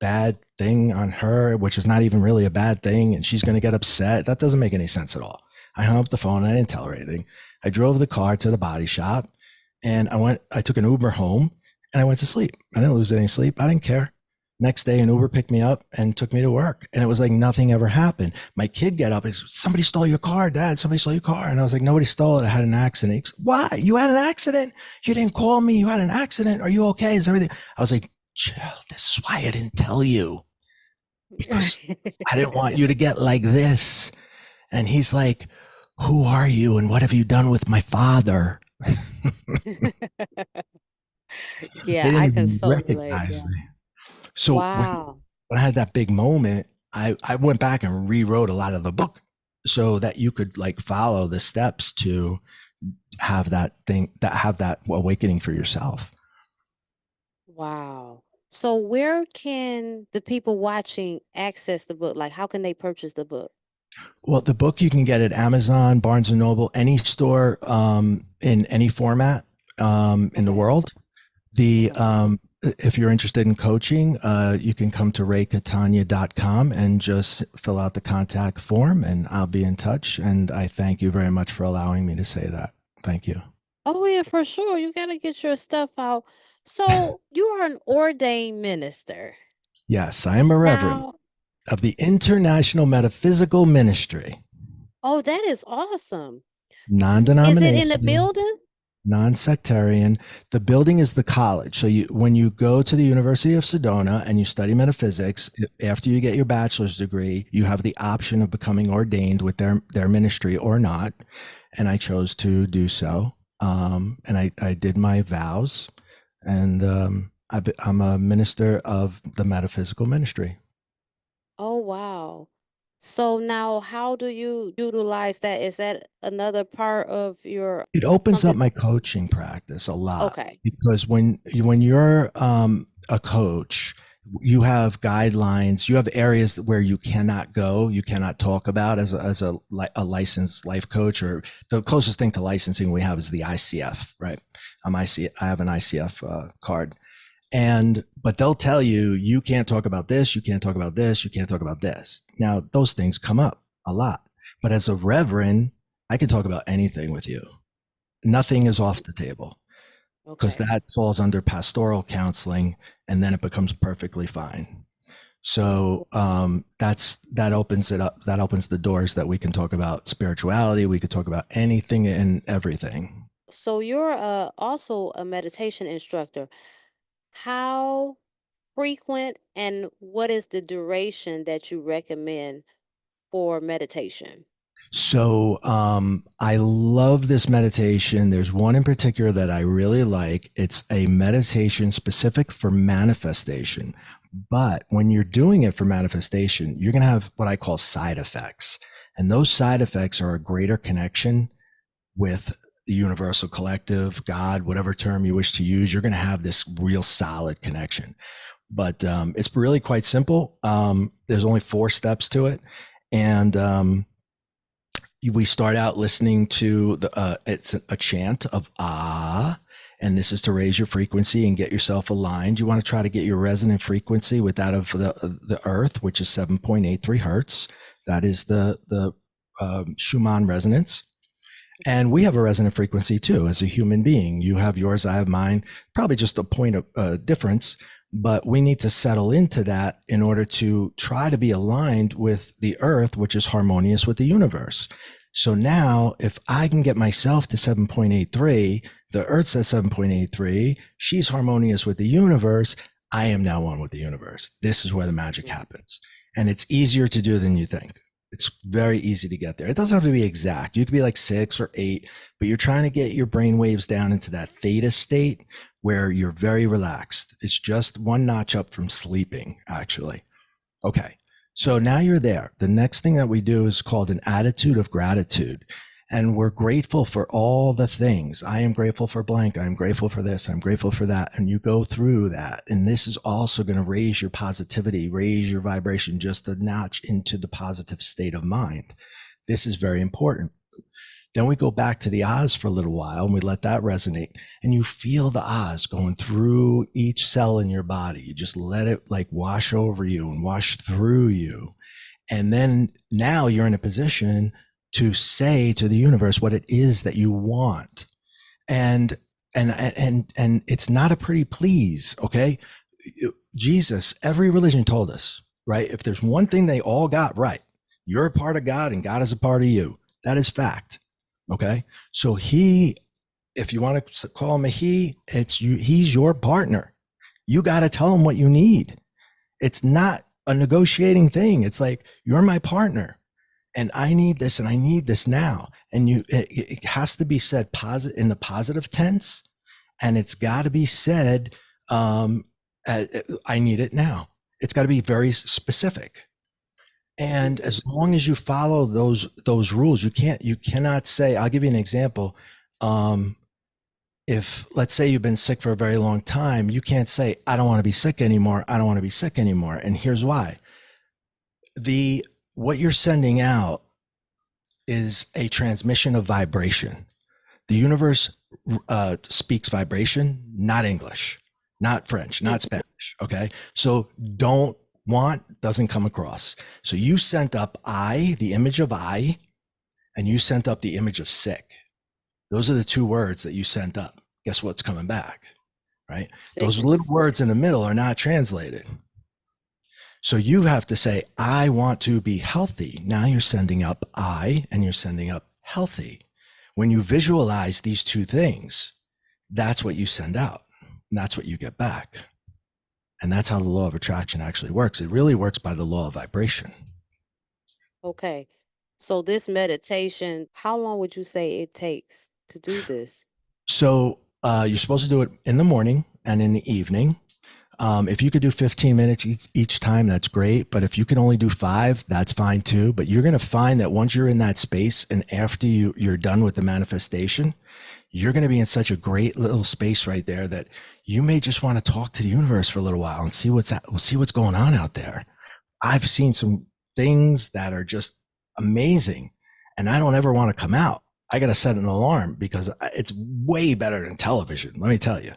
Speaker 2: bad thing on her, which is not even really a bad thing. And she's going to get upset. That doesn't make any sense at all. I hung up the phone. And I didn't tell her anything. I drove the car to the body shop and I took an Uber home and I went to sleep. I didn't lose any sleep. I didn't care. Next day, an Uber picked me up and took me to work. And it was like nothing ever happened. My kid got up and said, somebody stole your car, Dad. Somebody stole your car. And I was like, nobody stole it. I had an accident. He goes, why? You had an accident? You didn't call me. You had an accident. Are you okay? Is everything? I was like, chill. This is why I didn't tell you. Because I didn't want you to get like this. And he's like, who are you? And what have you done with my father?
Speaker 1: Yeah,
Speaker 2: They didn't
Speaker 1: I can
Speaker 2: even
Speaker 1: so relate.
Speaker 2: recognize
Speaker 1: Yeah.
Speaker 2: me. So
Speaker 1: Wow.
Speaker 2: when I had that big moment, I went back and rewrote a lot of the book so that you could like follow the steps to have that awakening for yourself.
Speaker 1: Wow. So where can the people watching access the book? Like, how can they purchase the book?
Speaker 2: Well, the book you can get at Amazon, Barnes and Noble, any store in any format in the
Speaker 1: Okay.
Speaker 2: world. The
Speaker 1: Okay.
Speaker 2: if you're interested in coaching, you can come to raycatania.com and just fill out the contact form and I'll be in touch. And I thank you very much for allowing me to say that. Thank you.
Speaker 1: Oh, yeah, for sure. You got to get your stuff out. So you are an ordained minister.
Speaker 2: Yes, I am a reverend
Speaker 1: Now,
Speaker 2: of the International Metaphysical Ministry,
Speaker 1: oh, that is awesome. Is it in the
Speaker 2: non-denominational,
Speaker 1: building?
Speaker 2: non-sectarian. The building is the college. So when you go to the University of Sedona and you study metaphysics, after you get your bachelor's degree, you have the option of becoming ordained with their ministry or not. And I chose to do so. And I did my vows, and I'm a minister of the metaphysical ministry.
Speaker 1: Oh, wow. So now how do you utilize that? Is that another part of your
Speaker 2: It opens up
Speaker 1: something?
Speaker 2: my coaching practice a lot
Speaker 1: Okay.
Speaker 2: because when you're a coach, you have guidelines, you have areas where you cannot go, you cannot talk about as a licensed life coach, or the closest thing to licensing we have is the ICF, right? I have an ICF card. But they'll tell you, you can't talk about this, you can't talk about this, you can't talk about this. Now, those things come up a lot. But as a reverend, I can talk about anything with you. Nothing is off the table because
Speaker 1: Okay.
Speaker 2: that falls under pastoral counseling and then it becomes perfectly fine. So that opens it up. That opens the doors that we can talk about spirituality. We could talk about anything and everything.
Speaker 1: So you're also a meditation instructor. How frequent and what is the duration that you recommend for meditation?
Speaker 2: So I love this meditation. There's one in particular that I really like. It's a meditation specific for manifestation. But when you're doing it for manifestation, you're going to have what I call side effects. And those side effects are a greater connection with the universal collective, God, whatever term you wish to use. You're going to have this real solid connection. But it's really quite simple. There's only 4 steps to it. And we start out listening to it's a chant of ah, and this is to raise your frequency and get yourself aligned. You want to try to get your resonant frequency with that of the earth, which is 7.83 hertz. That is the Schumann resonance. And we have a resonant frequency too, as a human being. You have yours, I have mine, probably just a point of difference, but we need to settle into that in order to try to be aligned with the earth, which is harmonious with the universe. So now if I can get myself to 7.83, the earth's at 7.83, she's harmonious with the universe. I am now one with the universe. This is where the magic happens. And it's easier to do than you think. It's very easy to get there. It doesn't have to be exact. You could be like 6 or 8, but you're trying to get your brain waves down into that theta state where you're very relaxed. It's just one notch up from sleeping, actually. Okay. So now you're there. The next thing that we do is called an attitude of gratitude. And we're grateful for all the things. I am grateful for blank. I'm grateful for this. I'm grateful for that. And you go through that. And this is also going to raise your positivity, raise your vibration just a notch into the positive state of mind. This is very important. Then we go back to the Oz for a little while and we let that resonate. And you feel the Oz going through each cell in your body. You just let it like wash over you and wash through you. And then now you're in a position to say to the universe what it is that you want. And it's not a pretty please, okay? Jesus, every religion told us, right? If there's one thing they all got right, you're a part of God and God is a part of you. That is fact, okay? So he, if you want to call him a he, it's you, he's your partner. You got to tell him what you need. It's not a negotiating thing. It's like, you're my partner. And I need this and I need this now. And it has to be said in the positive tense. And it's got to be said, I need it now. It's got to be very specific. And as long as you follow those rules, you cannot say, I'll give you an example. If let's say you've been sick for a very long time, you can't say, I don't want to be sick anymore. I don't want to be sick anymore. And here's why. What you're sending out is a transmission of vibration. The universe speaks vibration, not English, not French, not Spanish. Okay. So doesn't come across. So you sent up the image of I, and you sent up the image of sick. Those are the two words that you sent up. Guess what's coming back, right? Those little words in the middle are not translated. So you have to say, I want to be healthy. Now you're sending up I and you're sending up healthy. When you visualize these two things, that's what you send out. And that's what you get back. And that's how the law of attraction actually works. It really works by the law of vibration.
Speaker 1: Okay. So this meditation, how long would you say it takes to do this?
Speaker 2: So you're supposed to do it in the morning and in the evening. If you could do 15 minutes each time, that's great. But if you can only do 5, that's fine too. But you're going to find that once you're in that space and after you're done with the manifestation, you're going to be in such a great little space right there that you may just want to talk to the universe for a little while and see what's going on out there. I've seen some things that are just amazing and I don't ever want to come out. I got to set an alarm because it's way better than television. Let me tell you.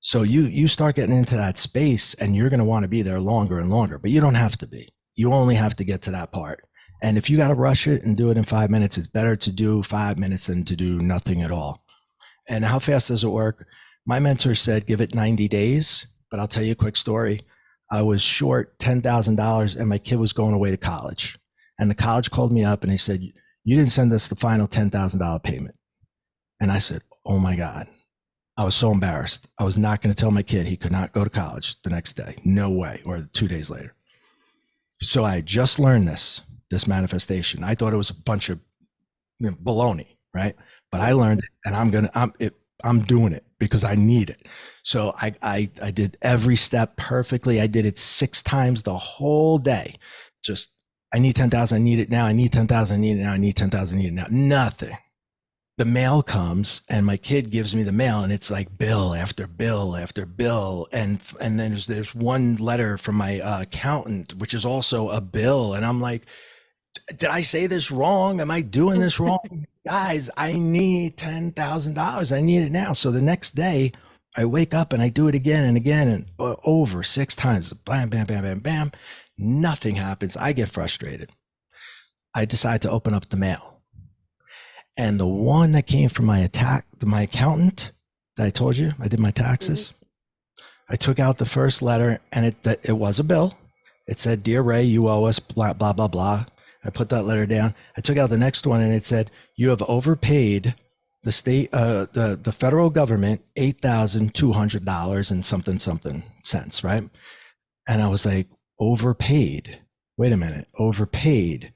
Speaker 2: So you start getting into that space and you're going to want to be there longer and longer, but you don't have to be. You only have to get to that part. And if you got to rush it and do it in 5 minutes, it's better to do 5 minutes than to do nothing at all. And how fast does it work? My mentor said, give it 90 days, but I'll tell you a quick story. I was short $10,000 and my kid was going away to college. And the college called me up and they said, you didn't send us the final $10,000 payment. And I said, oh my God. I was so embarrassed. I was not going to tell my kid he could not go to college the next day. No way. Or 2 days later. So I just learned this manifestation. I thought it was a bunch of baloney, right? But I learned it and I'm doing it because I need it. So I did every step perfectly. I did it 6 times the whole day. Just, I need 10,000. I need it now. I need 10,000. I need it now. I need 10,000. I need it now. Nothing. The mail comes and my kid gives me the mail and it's like bill after bill after bill. And then there's one letter from my accountant, which is also a bill. And I'm like, did I say this wrong? Am I doing this wrong? Guys, I need $10,000. I need it now. So the next day I wake up and I do it again and again and over 6 times. Bam, bam, bam, bam, bam. Nothing happens. I get frustrated. I decide to open up the mail. And the one that came from my accountant that I told you I did my
Speaker 1: Mhm.
Speaker 2: taxes, I took out the first letter, and it was a bill. It said, "Dear Ray, you owe us blah blah blah blah." I put that letter down. I took out the next one, and it said, "You have overpaid the federal government $8,200 and something cents." Right? And I was like, overpaid. Wait a minute, overpaid.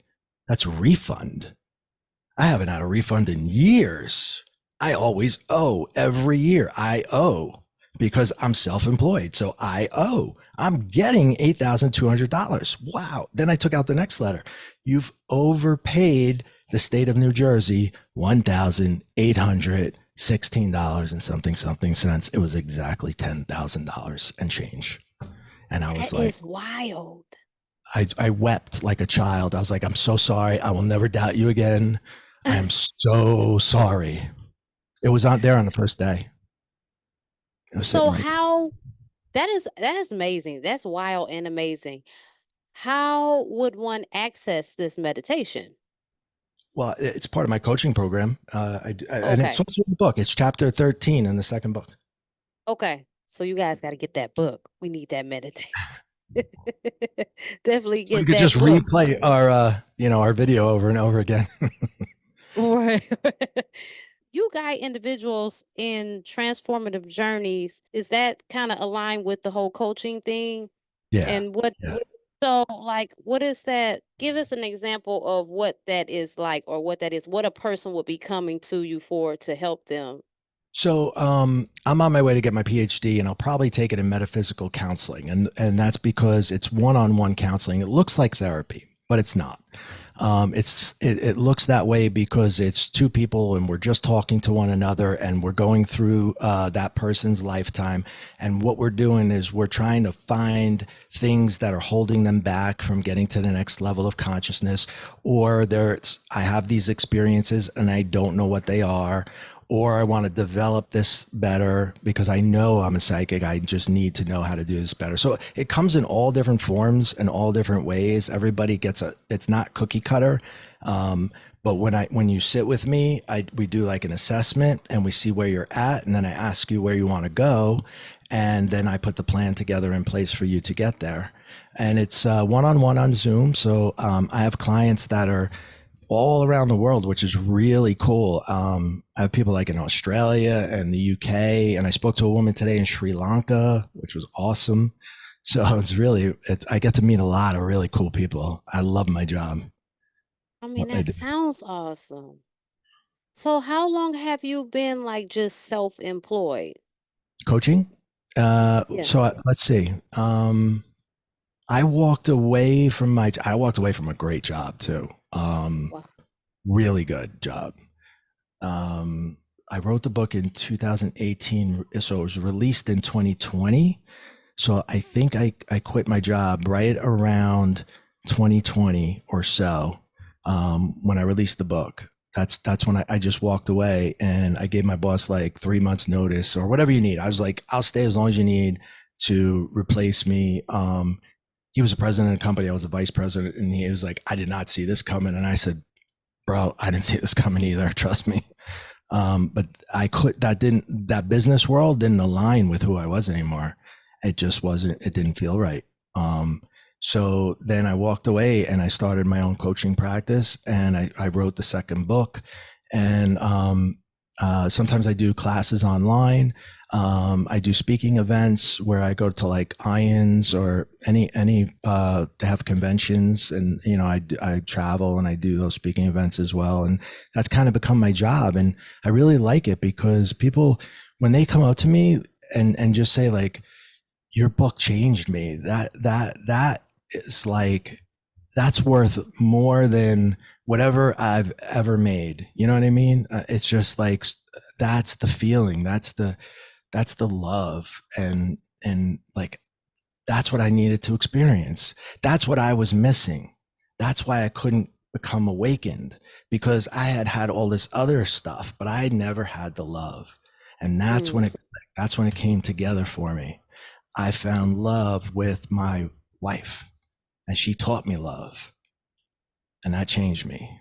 Speaker 2: That's a refund. I haven't had a refund in years. I always owe every year. I owe because I'm self employed. So I owe. I'm getting $8,200. Wow. Then I took out the next letter. You've overpaid the state of New Jersey $1,816 and something cents. It was exactly $10,000 and change. And I was
Speaker 1: That
Speaker 2: like,
Speaker 1: is wild.
Speaker 2: I wept like a child. I was like, I'm so sorry. I will never doubt you again. I am so sorry. It was on there on the first day. It was sitting
Speaker 1: So
Speaker 2: right there.
Speaker 1: how that is amazing. That's wild and amazing. How would one access this meditation?
Speaker 2: Well, it's part of my coaching program. And it's
Speaker 1: Okay.
Speaker 2: also in the book. It's chapter 13 in the second book.
Speaker 1: Okay. So you guys got to get that book. We need that meditation. Definitely
Speaker 2: So you
Speaker 1: get
Speaker 2: could
Speaker 1: that
Speaker 2: just
Speaker 1: book.
Speaker 2: replay our video over and over again.
Speaker 1: Right. You guide individuals in transformative journeys. Is that kind of aligned with the whole coaching thing?
Speaker 2: Yeah.
Speaker 1: And what,
Speaker 2: Yeah.
Speaker 1: so like, what is that? Give us an example of what that is like, or what that is, what a person would be coming to you for to help them.
Speaker 2: So I'm on my way to get my PhD, and I'll probably take it in metaphysical counseling, and that's because it's one-on-one counseling. It looks like therapy, but it's not. It looks that way because it's two people, and we're just talking to one another, and we're going through that person's lifetime, and what we're doing is we're trying to find things that are holding them back from getting to the next level of consciousness, or I have these experiences and I don't know what they are, or I want to develop this better because I know I'm a psychic. I just need to know how to do this better. So it comes in all different forms and all different ways. Everybody gets it's not cookie cutter. But when you sit with me, we do like an assessment and we see where you're at. And then I ask you where you want to go. And then I put the plan together in place for you to get there. And it's one-on-one on Zoom. So I have clients that are all around the world, which is really cool. I have people like in Australia and the UK, and I spoke to a woman today in Sri Lanka, which was awesome. So I get to meet a lot of really cool people. I love my job,
Speaker 1: I mean,
Speaker 2: what I
Speaker 1: that
Speaker 2: do.
Speaker 1: sounds awesome. So how long have you been like just self-employed?
Speaker 2: Coaching.
Speaker 1: Yeah.
Speaker 2: Let's see. I walked away from a great job too.
Speaker 1: Wow.
Speaker 2: Really good job. Um, I wrote the book in 2018, so it was released in 2020. So I think I quit my job right around 2020 or so, when I released the book. That's when I just walked away, and I gave my boss like 3 months notice or whatever you need. I was like, I'll stay as long as you need to replace me. He was the president of the company. I was the vice president, and he was like, I did not see this coming. And I said, bro, I didn't see this coming either. Trust me. But that business world didn't align with who I was anymore. It just wasn't, it didn't feel right. Um, so then I walked away and I started my own coaching practice, and I wrote the second book. And sometimes I do classes online. I do speaking events where I go to like IONS or they have conventions, and I travel and I do those speaking events as well, and that's kind of become my job, and I really like it because people, when they come up to me and just say like, your book changed me, that is like, that's worth more than whatever I've ever made. You know what I mean? It's just like, that's the feeling, that's the love, and like, that's what I needed to experience. That's what I was missing. That's why I couldn't become awakened, because I had had all this other stuff, but I had never had the love. And
Speaker 1: Mm.
Speaker 2: that's when it came together for me. I found love with my wife, and she taught me love, and that changed me.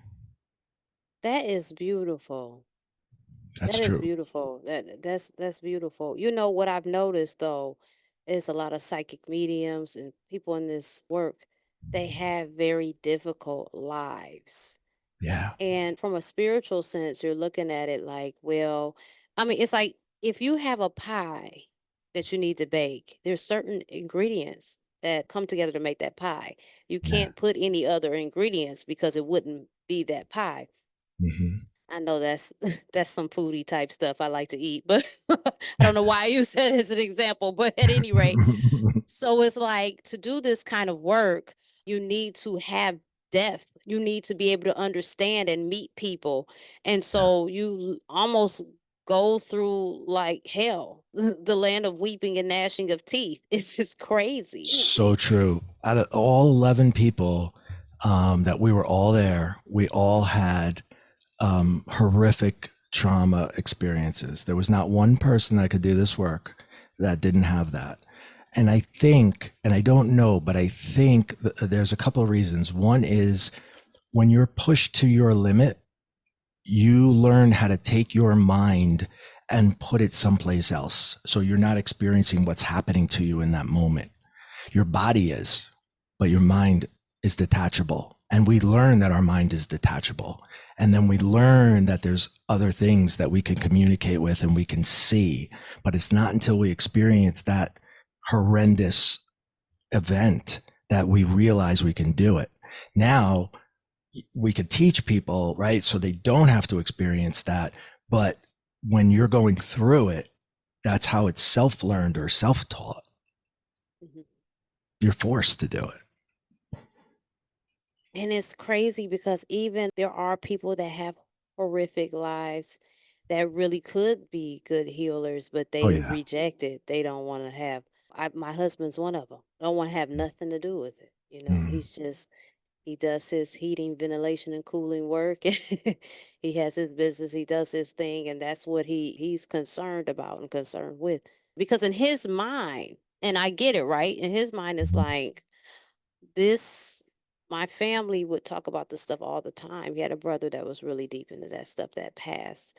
Speaker 1: That is beautiful.
Speaker 2: That's
Speaker 1: That is
Speaker 2: true.
Speaker 1: beautiful. That's beautiful. You know what I've noticed though is a lot of psychic mediums and people in this work, they have very difficult lives.
Speaker 2: Yeah.
Speaker 1: And from a spiritual sense, you're looking at it like, well, I mean, it's like if you have a pie that you need to bake, there's certain ingredients that come together to make that pie. You
Speaker 2: Yeah.
Speaker 1: can't put any other ingredients because it wouldn't be that pie.
Speaker 2: Hmm.
Speaker 1: I know that's that's some foodie type stuff I like to eat, but I don't know why I use that as an example. But at any rate, so it's like to do this kind of work, you need to have depth. You need to be able to understand and meet people. And
Speaker 2: Yeah.
Speaker 1: so you almost go through like hell, the land of weeping and gnashing of teeth. It's just crazy.
Speaker 2: So true. Out of all 11 people that we were all there, we all had horrific trauma experiences. There was not one person that could do this work that didn't have that. And I think, and I don't know, but I think there's a couple of reasons. One is when you're pushed to your limit, you learn how to take your mind and put it someplace else. So you're not experiencing what's happening to you in that moment. Your body is, but your mind is detachable. And we learn that our mind is detachable. And then we learn that there's other things that we can communicate with and we can see. But it's not until we experience that horrendous event that we realize we can do it. Now, we could teach people, right? So they don't have to experience that. But when you're going through it, that's how it's self learned or self taught.
Speaker 1: Mhm.
Speaker 2: You're forced to do it.
Speaker 1: And it's crazy because even there are people that have horrific lives that really could be good healers, but
Speaker 2: Oh,
Speaker 1: they
Speaker 2: yeah.
Speaker 1: reject it. They don't want to have. My husband's one of them. Don't want to have nothing to do with it. You know,
Speaker 2: Mm.
Speaker 1: he's just he does his heating, ventilation, and cooling work. He has his business. He does his thing, and that's what he's concerned about and concerned with. Because in his mind, and I get it right. In his mind, it's
Speaker 2: Mhm.
Speaker 1: like this my family would talk about this stuff all the time. He had a brother that was really deep into that stuff that passed.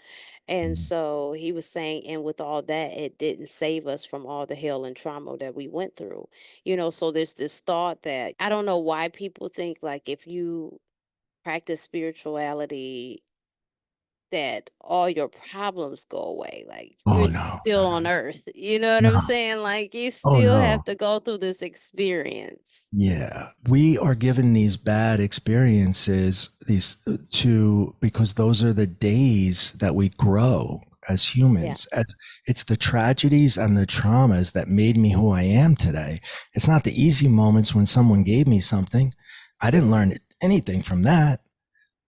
Speaker 1: And
Speaker 2: Mhm.
Speaker 1: so he was saying, and with all that, it didn't save us from all the hell and trauma that we went through. So there's this thought that I don't know why people think like if you practice spirituality that all your problems go away. Like
Speaker 2: Oh,
Speaker 1: you're
Speaker 2: no.
Speaker 1: still on earth. You know what I'm
Speaker 2: No.
Speaker 1: saying? Like you
Speaker 2: Oh,
Speaker 1: still have
Speaker 2: no.
Speaker 1: to go through this experience.
Speaker 2: Yeah. We are given these bad experiences, these because those are the days that we grow as
Speaker 1: Yeah.
Speaker 2: humans. And it's the tragedies and the traumas that made me who I am today. It's not the easy moments when someone gave me something. I didn't learn anything from that.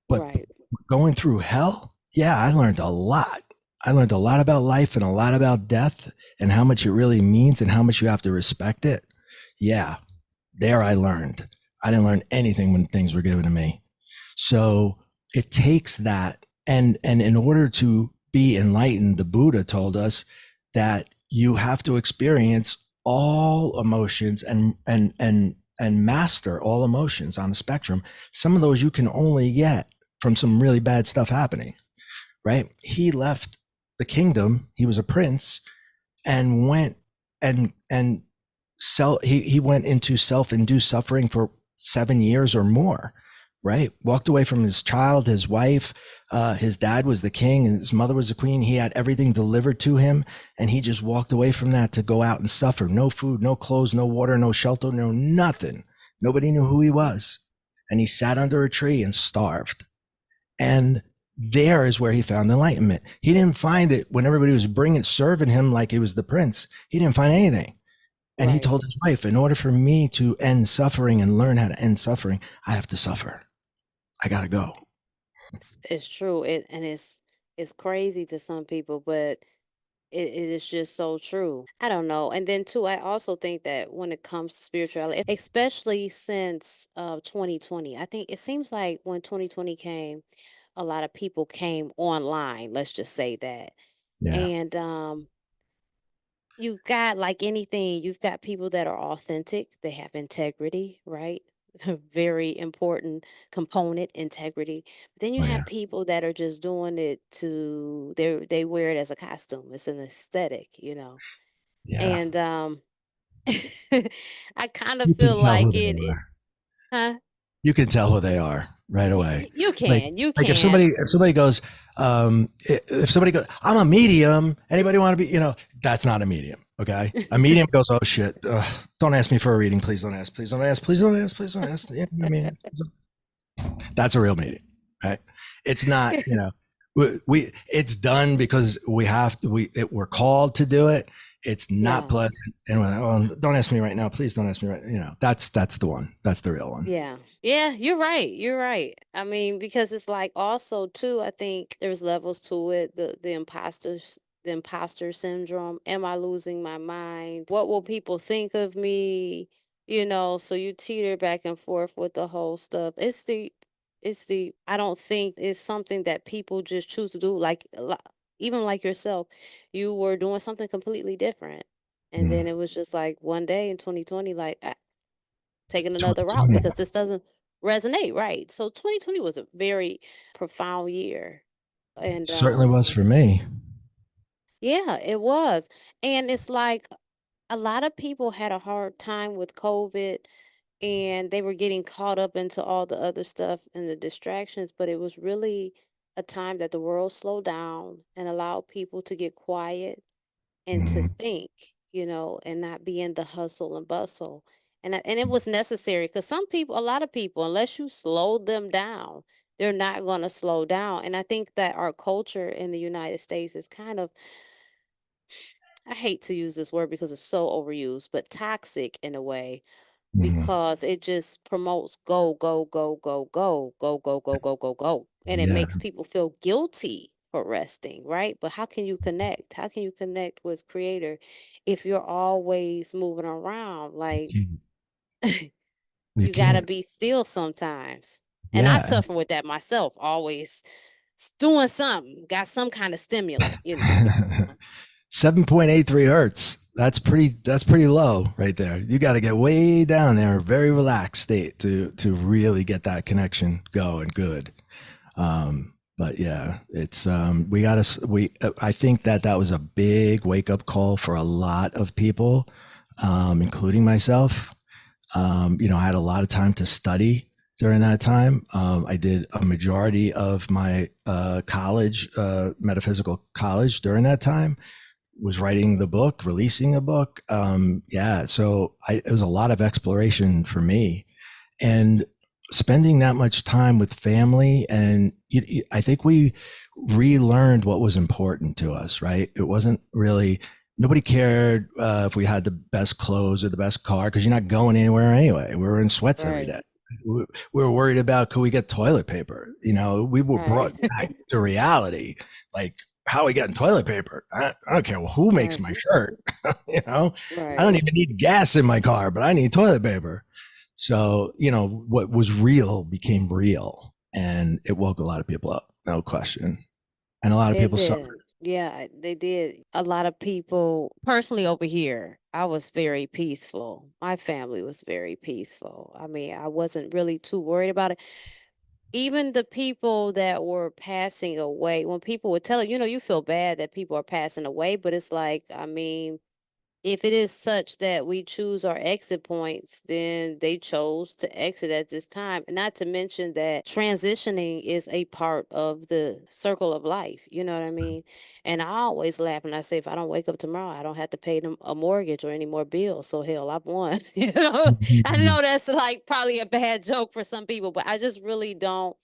Speaker 2: But
Speaker 1: Right.
Speaker 2: going through hell, yeah, I learned a lot. I learned a lot about life and a lot about death and how much it really means and how much you have to respect it. Yeah, there I learned. I didn't learn anything when things were given to me. So it takes that, and in order to be enlightened, the Buddha told us that you have to experience all emotions and master all emotions on the spectrum. Some of those you can only get from some really bad stuff happening, right? He left the kingdom, he was a prince, and went and he went into self-induced suffering for 7 years or more, right? Walked away from his child, his wife. His dad was the king and his mother was the queen. He had everything delivered to him, and he just walked away from that to go out and suffer. No food, no clothes, no water, no shelter, no nothing. Nobody knew who he was, and he sat under a tree and starved. And there is where he found enlightenment. He didn't find it when everybody was serving him like he was the prince. He didn't find anything. And he
Speaker 1: Right.
Speaker 2: told his wife, in order for me to end suffering and learn how to end suffering, I have to suffer. I got to go.
Speaker 1: It's true. It's crazy to some people, but it is just so true. I don't know. And then too, I also think that when it comes to spirituality, especially since 2020, I think it seems like when 2020 came, a lot of people came online, let's just say that.
Speaker 2: Yeah.
Speaker 1: And you got like anything, you've got people that are authentic, they have integrity, right? very important component, integrity. But then you
Speaker 2: Oh
Speaker 1: have
Speaker 2: yeah.
Speaker 1: people that are just doing it to they wear it as a costume. It's an aesthetic, you know.
Speaker 2: Yeah.
Speaker 1: And I kind of
Speaker 2: You can
Speaker 1: feel
Speaker 2: tell who
Speaker 1: like
Speaker 2: they
Speaker 1: it
Speaker 2: are.
Speaker 1: huh?
Speaker 2: You can tell who they are right away.
Speaker 1: You
Speaker 2: Like,
Speaker 1: can, you
Speaker 2: like
Speaker 1: can.
Speaker 2: if somebody goes, if somebody goes, I'm a medium. Anybody want to be, that's not a medium. Okay. A medium goes, oh shit. Don't ask me for a reading. Please don't ask. Please don't ask. Please don't ask. Please don't ask. Yeah, I mean, that's a real medium, right? It's not, it's done because we have to, we're called to do it. It's not
Speaker 1: Yeah.
Speaker 2: pleasant. And we're like, oh, don't ask me right now. Please don't ask me right. That's the one. That's the real one.
Speaker 1: Yeah. Yeah, you're right. You're right. I mean, because it's like also too, I think there's levels to it. The imposter syndrome. Am I losing my mind? What will people think of me? You know, so you teeter back and forth with the whole stuff. It's the I don't think it's something that people just choose to do. Like even like yourself, you were doing something completely different. And then
Speaker 2: Mm.
Speaker 1: it was just like one day in 2020, like taking another route
Speaker 2: 2020
Speaker 1: because this doesn't resonate, right? So 2020 was a very profound year. And
Speaker 2: certainly was for me.
Speaker 1: yeah, it was. And it's like a lot of people had a hard time with COVID and they were getting caught up into all the other stuff and the distractions, but it was really a time that the world slowed down and allowed people to get quiet and to
Speaker 2: Mm.
Speaker 1: think, you know, and not be in the hustle and bustle. And it was necessary because some people, a lot of people, unless you slow them down, they're not going to slow down. And I think that our culture in the United States is kind of, I hate to use this word because it's so overused, but toxic in a way
Speaker 2: Mm.
Speaker 1: because it just promotes go, go, go, go, go, go, go, go, go, go, go. And it
Speaker 2: Yeah.
Speaker 1: makes people feel guilty for resting, right? But how can you connect? How can you connect with creator if you're always moving around? Like
Speaker 2: You you
Speaker 1: you gotta
Speaker 2: can't.
Speaker 1: be still sometimes. And I
Speaker 2: Yeah.
Speaker 1: suffer with that myself, always doing something, got some kind of stimulant, you know.
Speaker 2: 7.83 hertz. That's pretty low right there. You got to get way down there, very relaxed state to really get that connection going good. But yeah, it's we got to we I think that was a big wake up call for a lot of people, including myself. I had a lot of time to study during that time. I did a majority of my college, metaphysical college during that time, was writing the book, releasing a book. Yeah, so it was a lot of exploration for me, and spending that much time with family. And I think we relearned what was important to us. Right? It wasn't really nobody cared if we had the best clothes or the best car because you're not going anywhere anyway. We were in sweats every
Speaker 1: Right,
Speaker 2: day. We were worried about could we get toilet paper. We were
Speaker 1: right,
Speaker 2: brought back to reality. Like, how are we getting toilet paper? I don't care who makes
Speaker 1: right,
Speaker 2: my shirt. you know, I don't
Speaker 1: right.
Speaker 2: even need gas in my car, but I need toilet paper. So, what was real became real, and it woke a lot of people up, no question. And a lot of
Speaker 1: It
Speaker 2: people suffered.
Speaker 1: did. Yeah, they did. A lot of people, personally over here, I was very peaceful. My family was very peaceful. I mean, I wasn't really too worried about it. Even the people that were passing away, when people would tell it, you feel bad that people are passing away, but it's like, I mean, if it is such that we choose our exit points, then they chose to exit at this time. Not to mention that transitioning is a part of the circle of life. You know what I mean? And I always laugh and I say, if I don't wake up tomorrow, I don't have to pay them a mortgage or any more bills. So hell, I've won. I know that's like probably a bad joke for some people, but I just really don't.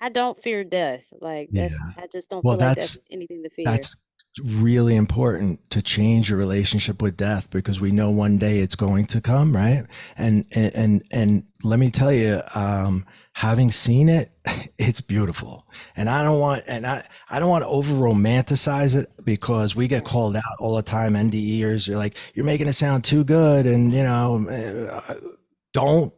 Speaker 1: I don't fear death. Like
Speaker 2: Yeah.
Speaker 1: I just don't
Speaker 2: Well,
Speaker 1: feel like
Speaker 2: that's
Speaker 1: that's anything to fear.
Speaker 2: that's really important to change your relationship with death because we know one day it's going to come, right? And let me tell you, having seen it, it's beautiful. And I don't want to over romanticize it because we get
Speaker 1: Right.
Speaker 2: called out all the time. NDEers, you're like, you're making it sound too good, and don't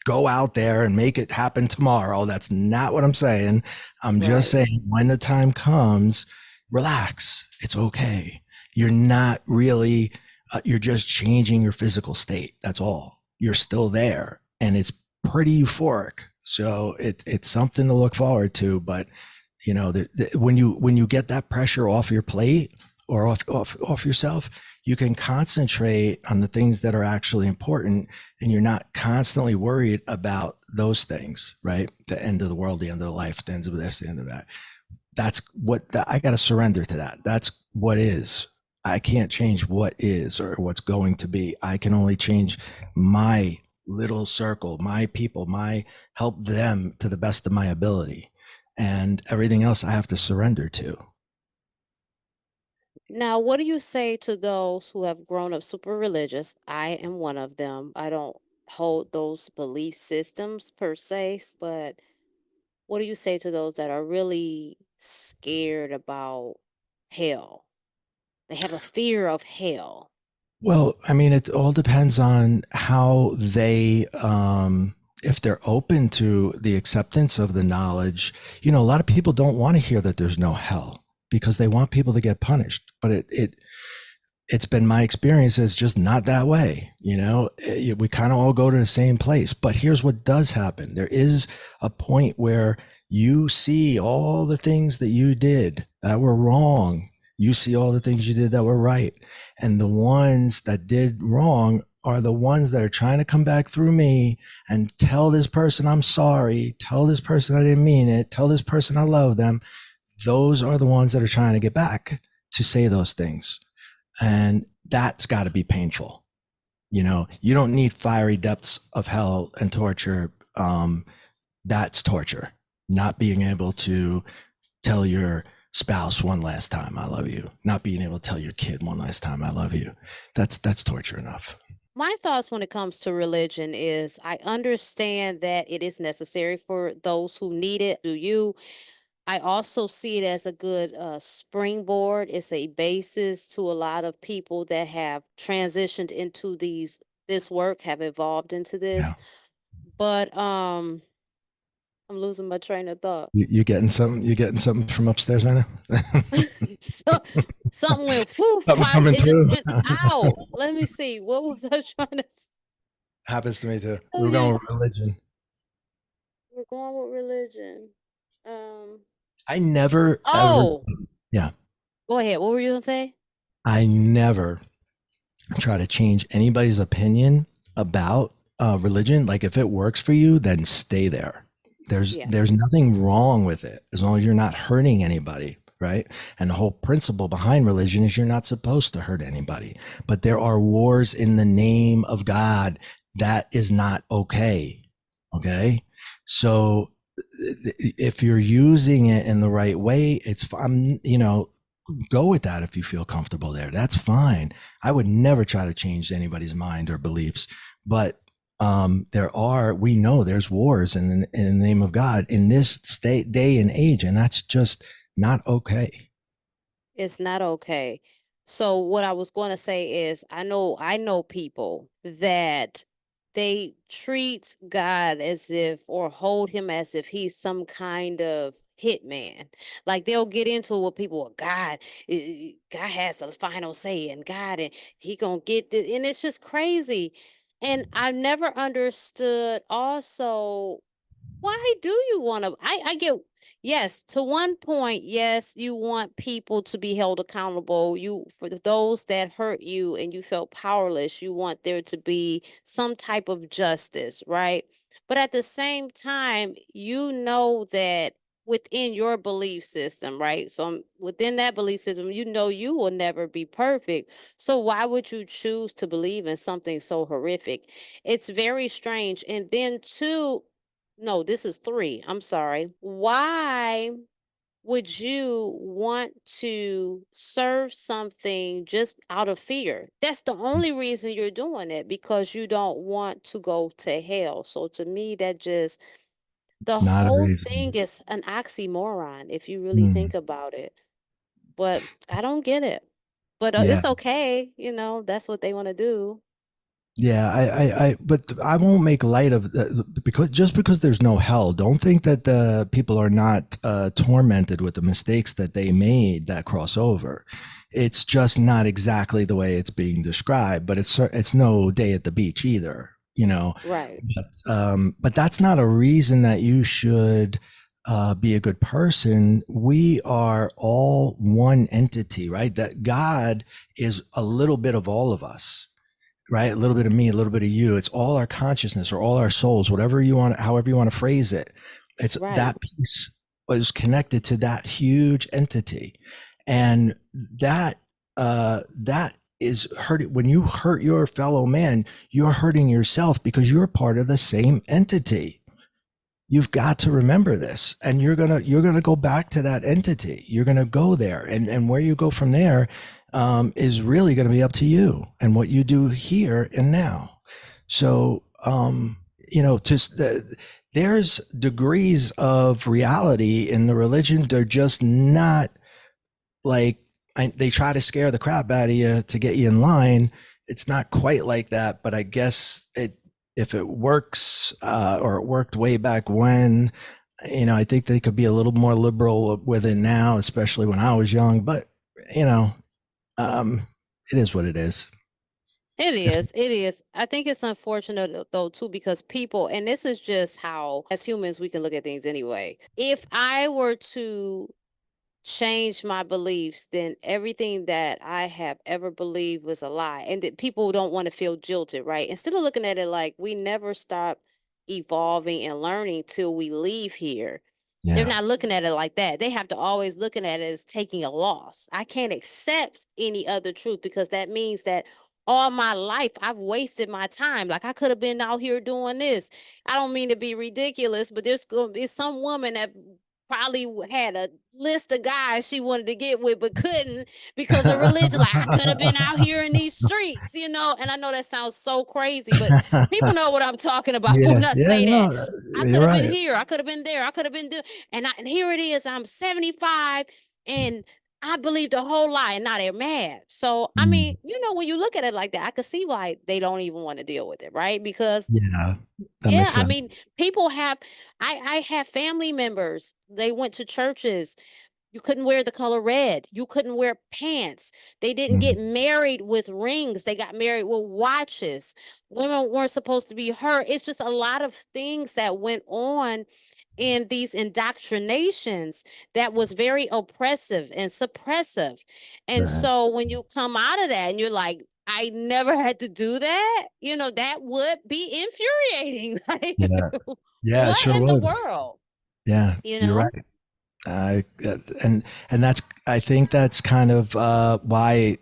Speaker 2: go out there and make it happen tomorrow. That's not what I'm saying. I'm just
Speaker 1: Right.
Speaker 2: saying when the time comes, relax. It's okay. You're not really, you're just changing your physical state. That's all. You're still there. and it's pretty euphoric. So it's something to look forward to. But when you get that pressure off your plate or off yourself, you can concentrate on the things that are actually important, and you're not constantly worried about those things, right? The end of the world, the end of the life, the end of this, the end of that. That's I got to surrender to that. That's what is. I can't change what is or what's going to be. I can only change my little circle, my people, my help them to the best of my ability. And everything else I have to surrender to.
Speaker 1: Now, what do you say to those who have grown up super religious? I am one of them. I don't hold those belief systems per se, but what do you say to those that are really scared about hell? They have a fear of hell.
Speaker 2: Well, I mean, it all depends on how if they're open to the acceptance of the knowledge. A lot of people don't want to hear that there's no hell because they want people to get punished. But it's been my experience is just not that way. We kind of all go to the same place. But here's what does happen. There is a point where you see all the things that you did that were wrong. You see all the things you did that were right. And the ones that did wrong are the ones that are trying to come back through me and tell this person I'm sorry, tell this person I didn't mean it, tell this person I love them. Those are the ones that are trying to get back to say those things. And that's got to be painful. You don't need fiery depths of hell and torture. That's torture. Not being able to tell your spouse one last time I love you, not being able to tell your kid one last time I love you. That's torture enough.
Speaker 1: My thoughts when it comes to religion is I understand that it is necessary for those who need it. Do you? I also see it as a good springboard. It's a basis to a lot of people that have transitioned into this work, have evolved into
Speaker 2: Yeah.
Speaker 1: this. But I'm losing my train of thought.
Speaker 2: You getting something? You getting something from upstairs right now?
Speaker 1: So something went whew,
Speaker 2: Something coming
Speaker 1: it just
Speaker 2: through.
Speaker 1: went out. Let me see. What was I trying to
Speaker 2: Happens to me too.
Speaker 1: Oh
Speaker 2: We're
Speaker 1: yeah,
Speaker 2: going with religion.
Speaker 1: we're going with religion. Um
Speaker 2: I never ever,
Speaker 1: oh,
Speaker 2: yeah,
Speaker 1: go ahead. What were you gonna say?
Speaker 2: I never try to change anybody's opinion about religion. Like if it works for you, then stay there.
Speaker 1: Yeah.
Speaker 2: There's nothing wrong with it as long as you're not hurting anybody, right? And the whole principle behind religion is you're not supposed to hurt anybody. But there are wars in the name of God. That is not okay. Okay. So if you're using it in the right way, it's fine. Go with that if you feel comfortable there. That's fine. I would never try to change anybody's mind or beliefs, but we know there's wars in the name of God in this day and age, and that's just not okay.
Speaker 1: It's not okay. So what I was going to say is I know people that they treat God as if or hold him as if he's some kind of hitman. Like they'll get into it with people, "Well, God has the final say and God and he gonna get this," and it's just crazy. And I never understood also why do you want to I get yes, to one point, yes, you want people to be held accountable. You for those that hurt you and you felt powerless, you want there to be some type of justice, right? But at the same time, you know that within your belief system, right? So within that belief system, you know you will never be perfect. So why would you choose to believe in something so horrific? It's very strange. And then two, no, this is 3, I'm sorry. Why would you want to serve something just out of fear? That's the only reason you're doing it, because you don't want to go to hell. So to me, that just the
Speaker 2: Not a
Speaker 1: whole thing
Speaker 2: reason.
Speaker 1: is an oxymoron if you really
Speaker 2: Hmm.
Speaker 1: think about it. But I don't get it. But
Speaker 2: Yeah.
Speaker 1: it's okay, that's what they want to do.
Speaker 2: Yeah, but I won't make light of because there's no hell. Don't think that the people are not tormented with the mistakes that they made that cross over. It's just not exactly the way it's being described, but it's no day at the beach either.
Speaker 1: Right.
Speaker 2: But that's not a reason that you should be a good person. We are all one entity, right? That God is a little bit of all of us, right? A little bit of me, a little bit of you. It's all our consciousness or all our souls, whatever you want, however you want to phrase it. It's
Speaker 1: Right.
Speaker 2: that piece is connected to that huge entity. And that is hurt. When you hurt your fellow man, you're hurting yourself because you're part of the same entity. You've got to remember this, and you're gonna go back to that entity. You're gonna go there, and where you go from there is really going to be up to you and what you do here and now. So just there's degrees of reality in the religion. They're just not like they try to scare the crap out of you to get you in line. It's not quite like that, but I guess if it works or it worked way back when, I think they could be a little more liberal with it now, especially when I was young. But you know, it is what it is.
Speaker 1: It
Speaker 2: If,
Speaker 1: is. It is. I think it's unfortunate though too because people, and this is just how as humans we can look at things anyway. If I were to change my beliefs, then everything that I have ever believed was a lie. And that people don't want to feel jilted, right? Instead of looking at it like we never stop evolving and learning till we leave here. They're
Speaker 2: yeah,
Speaker 1: not looking at it like that. They have to always looking at it as taking a loss. I can't accept any other truth because that means that all my life I've wasted my time. Like I could have been out here doing this. I don't mean to be ridiculous, but there's going to be some woman that probably had a list of guys she wanted to get with but couldn't because of religion. Like I could have been out here in these streets, and I know that sounds so crazy, but people know what I'm talking about
Speaker 2: yeah,
Speaker 1: when I
Speaker 2: yeah.
Speaker 1: say that.
Speaker 2: No,
Speaker 1: I
Speaker 2: you're
Speaker 1: could have been
Speaker 2: right.
Speaker 1: here, I could have been there, I could have been doing, and here it is. I'm 75, and I believed the whole lie, and now they're mad. So I mean,
Speaker 2: Mm,
Speaker 1: when you look at it like that, I could see why they don't even want to deal with it, right? Because
Speaker 2: yeah, that
Speaker 1: yeah,
Speaker 2: makes
Speaker 1: I
Speaker 2: sense.
Speaker 1: mean, people have. I have family members. They went to churches. You couldn't wear the color red. You couldn't wear pants. They didn't get
Speaker 2: Mm,
Speaker 1: married with rings. They got married with watches. Women weren't supposed to be hurt. It's just a lot of things that went on in these indoctrinations that was very oppressive and suppressive. And
Speaker 2: right.
Speaker 1: so when you come out of that and you're like, I never had to do that, that would be infuriating. Like,
Speaker 2: Yeah, yeah, it
Speaker 1: what
Speaker 2: sure
Speaker 1: in the
Speaker 2: would.
Speaker 1: world?
Speaker 2: Yeah,
Speaker 1: You
Speaker 2: you're
Speaker 1: know?
Speaker 2: right. I and that's I think that's kind of why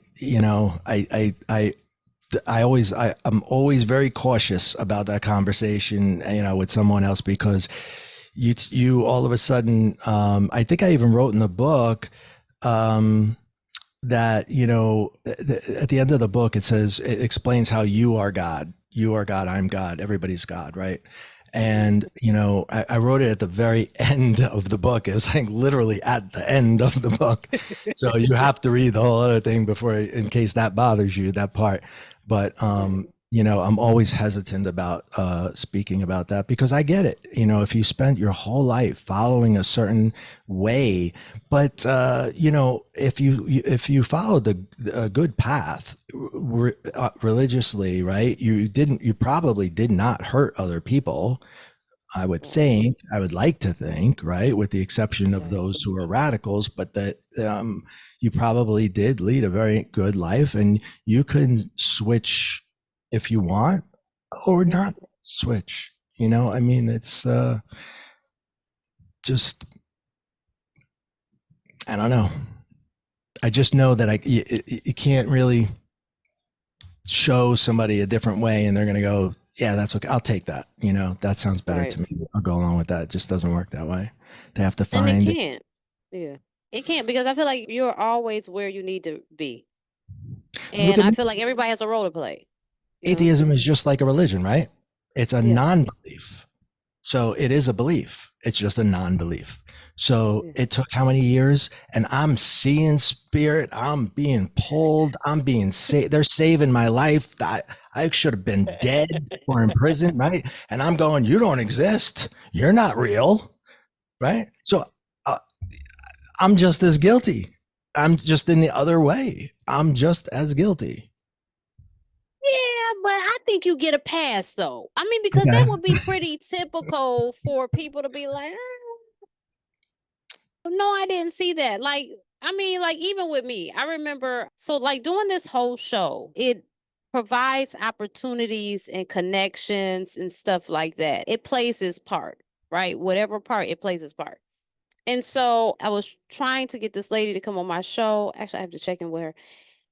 Speaker 2: I'm always very cautious about that conversation, with someone else because you all of a sudden, I think I even wrote in the book, that at the end of the book it explains how you are God, I'm God, everybody's God, right? And I wrote it at the very end of the book. It was like literally at the end of the book, so you have to read the whole other thing before, in case that bothers you, that part. But
Speaker 1: Right.
Speaker 2: I'm always hesitant about speaking about that because I get it. If you spent your whole life following a certain way, but if you followed a good path religiously, right? You probably did not hurt other people. I would
Speaker 1: Right.
Speaker 2: think, I would like to think, right, with the exception of
Speaker 1: Right.
Speaker 2: those who are radicals, but that you probably did lead a very good life, and you can switch if you want or not switch. I mean, it's just, I don't know. I just know that you can't really show somebody a different way and they're going to go, yeah, that's okay. I'll take that. That sounds better
Speaker 1: Right.
Speaker 2: to me. I'll go along with that. It just doesn't work that way. They have to
Speaker 1: And it
Speaker 2: find it.
Speaker 1: can't. Yeah. It can't because I feel like you're always where you need to be.
Speaker 2: Look
Speaker 1: And
Speaker 2: at
Speaker 1: I
Speaker 2: me.
Speaker 1: feel like everybody has a role to play, you know?
Speaker 2: Atheism is just like a religion, right? It's a
Speaker 1: Yes.
Speaker 2: non-belief. So it is a belief. It's just a non-belief. So
Speaker 1: Yeah.
Speaker 2: it took how many years? And I'm seeing spirit. I'm being pulled. I'm being saved. They're saving my life. I should have been dead or in prison, right? And I'm going, you don't exist. You're not real, right? So uh, I'm just as guilty. I'm just in the other way. I'm just as guilty.
Speaker 1: Yeah, but I think you get a pass though. I mean, because that would be pretty typical for people to be like, no, I didn't see that. Like, I mean, like, even with me, I remember, so like doing this whole show, it provides opportunities and connections and stuff like that. It plays its part, right? Whatever part, it plays its part. And so I was trying to get this lady to come on my show. Actually, I have to check in with her.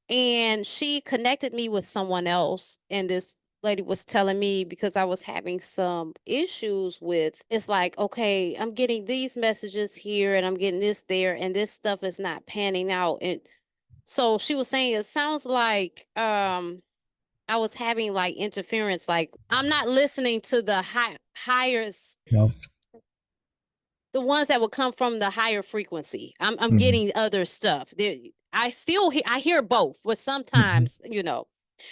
Speaker 1: And she connected me with someone else. And this lady was telling me, because I was having some issues with, it's like, okay, I'm getting these messages here and I'm getting this there, and this stuff is not panning out. And so she was saying it sounds like I was having like interference, like I'm not listening to the higher
Speaker 2: No.
Speaker 1: the ones that would come from the higher frequency. I'm
Speaker 2: Mhm.
Speaker 1: getting other stuff. There, I still hear both, but sometimes,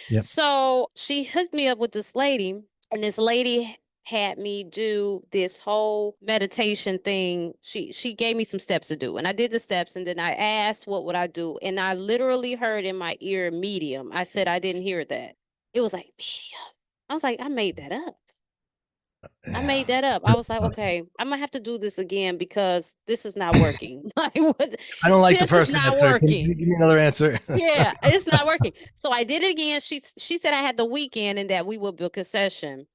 Speaker 2: Yep.
Speaker 1: So she hooked me up with this lady, and this lady had me do this whole meditation thing. She gave me some steps to do, and I did the steps, and then I asked what would I do, and I literally heard in my ear medium. I said I didn't hear that. It was like medium. I was like, I made that up. I made that up. I was like, okay, I'm gonna have to do this again because this is not working. Like, what?
Speaker 2: I don't like the
Speaker 1: This is
Speaker 2: first
Speaker 1: not
Speaker 2: answer. Can you
Speaker 1: working.
Speaker 2: give me another answer?
Speaker 1: Yeah, it's not working. So I did it again. She said I had the weekend and that we would book a session.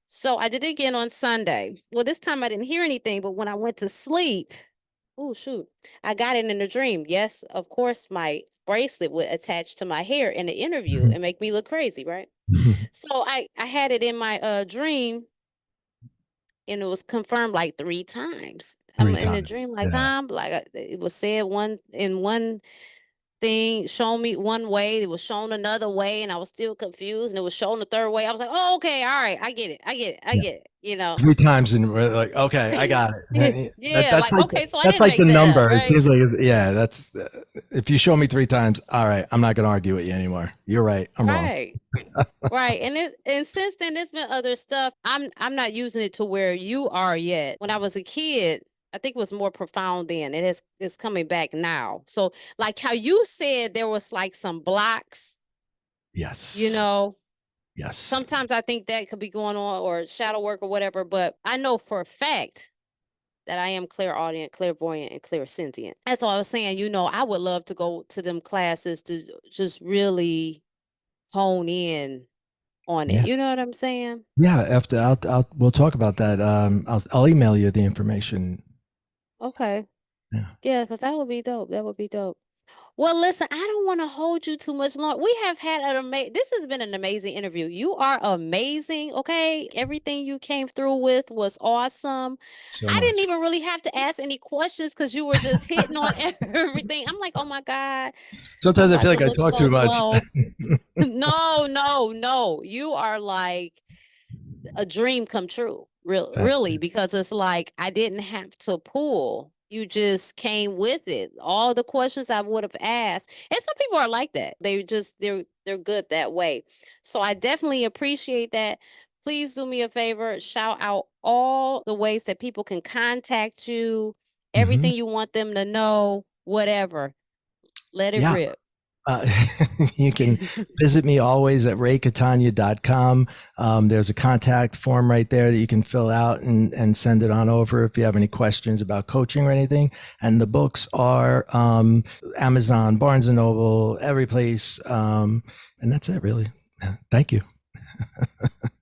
Speaker 1: So I did it again on Sunday. Well, this time I didn't hear anything, but when I went to sleep, oh shoot, I got it in a dream. Yes, of course, my bracelet would attach to my hair in the interview and make me look crazy, right? So I had it in my dream, and it was confirmed like 3 times. I'm in the dream like I'm like it was said one in one thing, shown me one way, it was shown another way, and I was still confused, and it was shown the third way. I was like, oh, okay, all right, I get it, I
Speaker 2: Yeah.
Speaker 1: get it,
Speaker 2: 3 times and we're like, okay, I got it.
Speaker 1: Yeah,
Speaker 2: That's
Speaker 1: like,
Speaker 2: like
Speaker 1: okay, so I
Speaker 2: that's
Speaker 1: didn't
Speaker 2: like the
Speaker 1: make that up,
Speaker 2: number. It
Speaker 1: right?
Speaker 2: seems like, yeah, that's if you show me 3 times, all right, I'm not gonna argue with you anymore. You're right. I'm wrong.
Speaker 1: Right. Right. And since then there's been other stuff. I'm not using it to where you are yet. When I was a kid, I think it was more profound then. It's coming back now. So like how you said there was like some blocks,
Speaker 2: Yes. Yes.
Speaker 1: sometimes I think that could be going on, or shadow work or whatever, but I know for a fact that I am clairaudient, clairvoyant, and clairsentient. That's all I was saying. I would love to go to them classes to just really hone in on it.
Speaker 2: Yeah.
Speaker 1: You know what I'm saying?
Speaker 2: Yeah. After we'll talk about that. I'll email you the information.
Speaker 1: Okay.
Speaker 2: Yeah.
Speaker 1: Yeah, because that would be dope. That would be dope. Well, listen, I don't want to hold you too much longer. We have had this has been an amazing interview. You are amazing. Okay. Everything you came through with was awesome. I didn't even really have to ask any questions because you were just hitting on everything. I'm like, oh my God.
Speaker 2: Sometimes
Speaker 1: I'm
Speaker 2: I feel
Speaker 1: about
Speaker 2: like
Speaker 1: to
Speaker 2: I
Speaker 1: look
Speaker 2: talk
Speaker 1: so
Speaker 2: too much.
Speaker 1: slow. No, no, no. You are like a dream come true, really, because it's like I didn't have to pull. You just came with it. All the questions I would have asked. And some people are like that. They're good that way. So I definitely appreciate that. Please do me a favor, shout out all the ways that people can contact you, everything you want them to know, whatever. Let it
Speaker 2: Yeah.
Speaker 1: rip.
Speaker 2: You can visit me always at raycatania.com. There's a contact form right there that you can fill out and send it on over if you have any questions about coaching or anything. And the books are Amazon, Barnes and Noble, every place. And that's it, really. Thank you.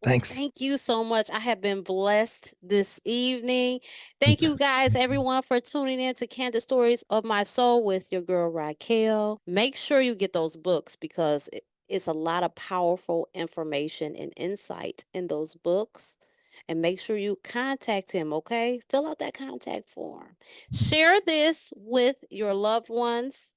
Speaker 2: Thanks.
Speaker 1: Thank you so much. I have been blessed this evening. Thank you guys, everyone, for tuning in to Candid Stories of My Soul with your girl Raquel. Make sure you get those books because it's a lot of powerful information and insight in those books. And make sure you contact him, okay? Fill out that contact form. Share this with your loved ones.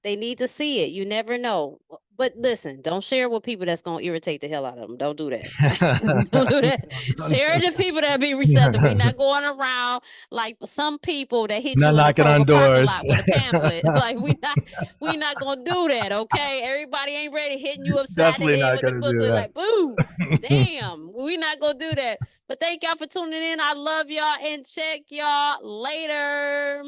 Speaker 1: They need to see it. You never know. But listen, don't share with people that's going to irritate the hell out of them. Don't do that. Don't do that. Share it to people that be receptive. We're not going around like some people that hit
Speaker 2: Not
Speaker 1: you in a
Speaker 2: knocking on
Speaker 1: Kroger parking
Speaker 2: doors.
Speaker 1: lot with a pamphlet. Like we not going to do that, okay? Everybody ain't ready hitting you upside the
Speaker 2: Definitely
Speaker 1: head
Speaker 2: not
Speaker 1: with the
Speaker 2: going to do
Speaker 1: booklet
Speaker 2: that.
Speaker 1: like, boom. Damn. We not going to do that. But thank y'all for tuning in. I love y'all and check y'all later.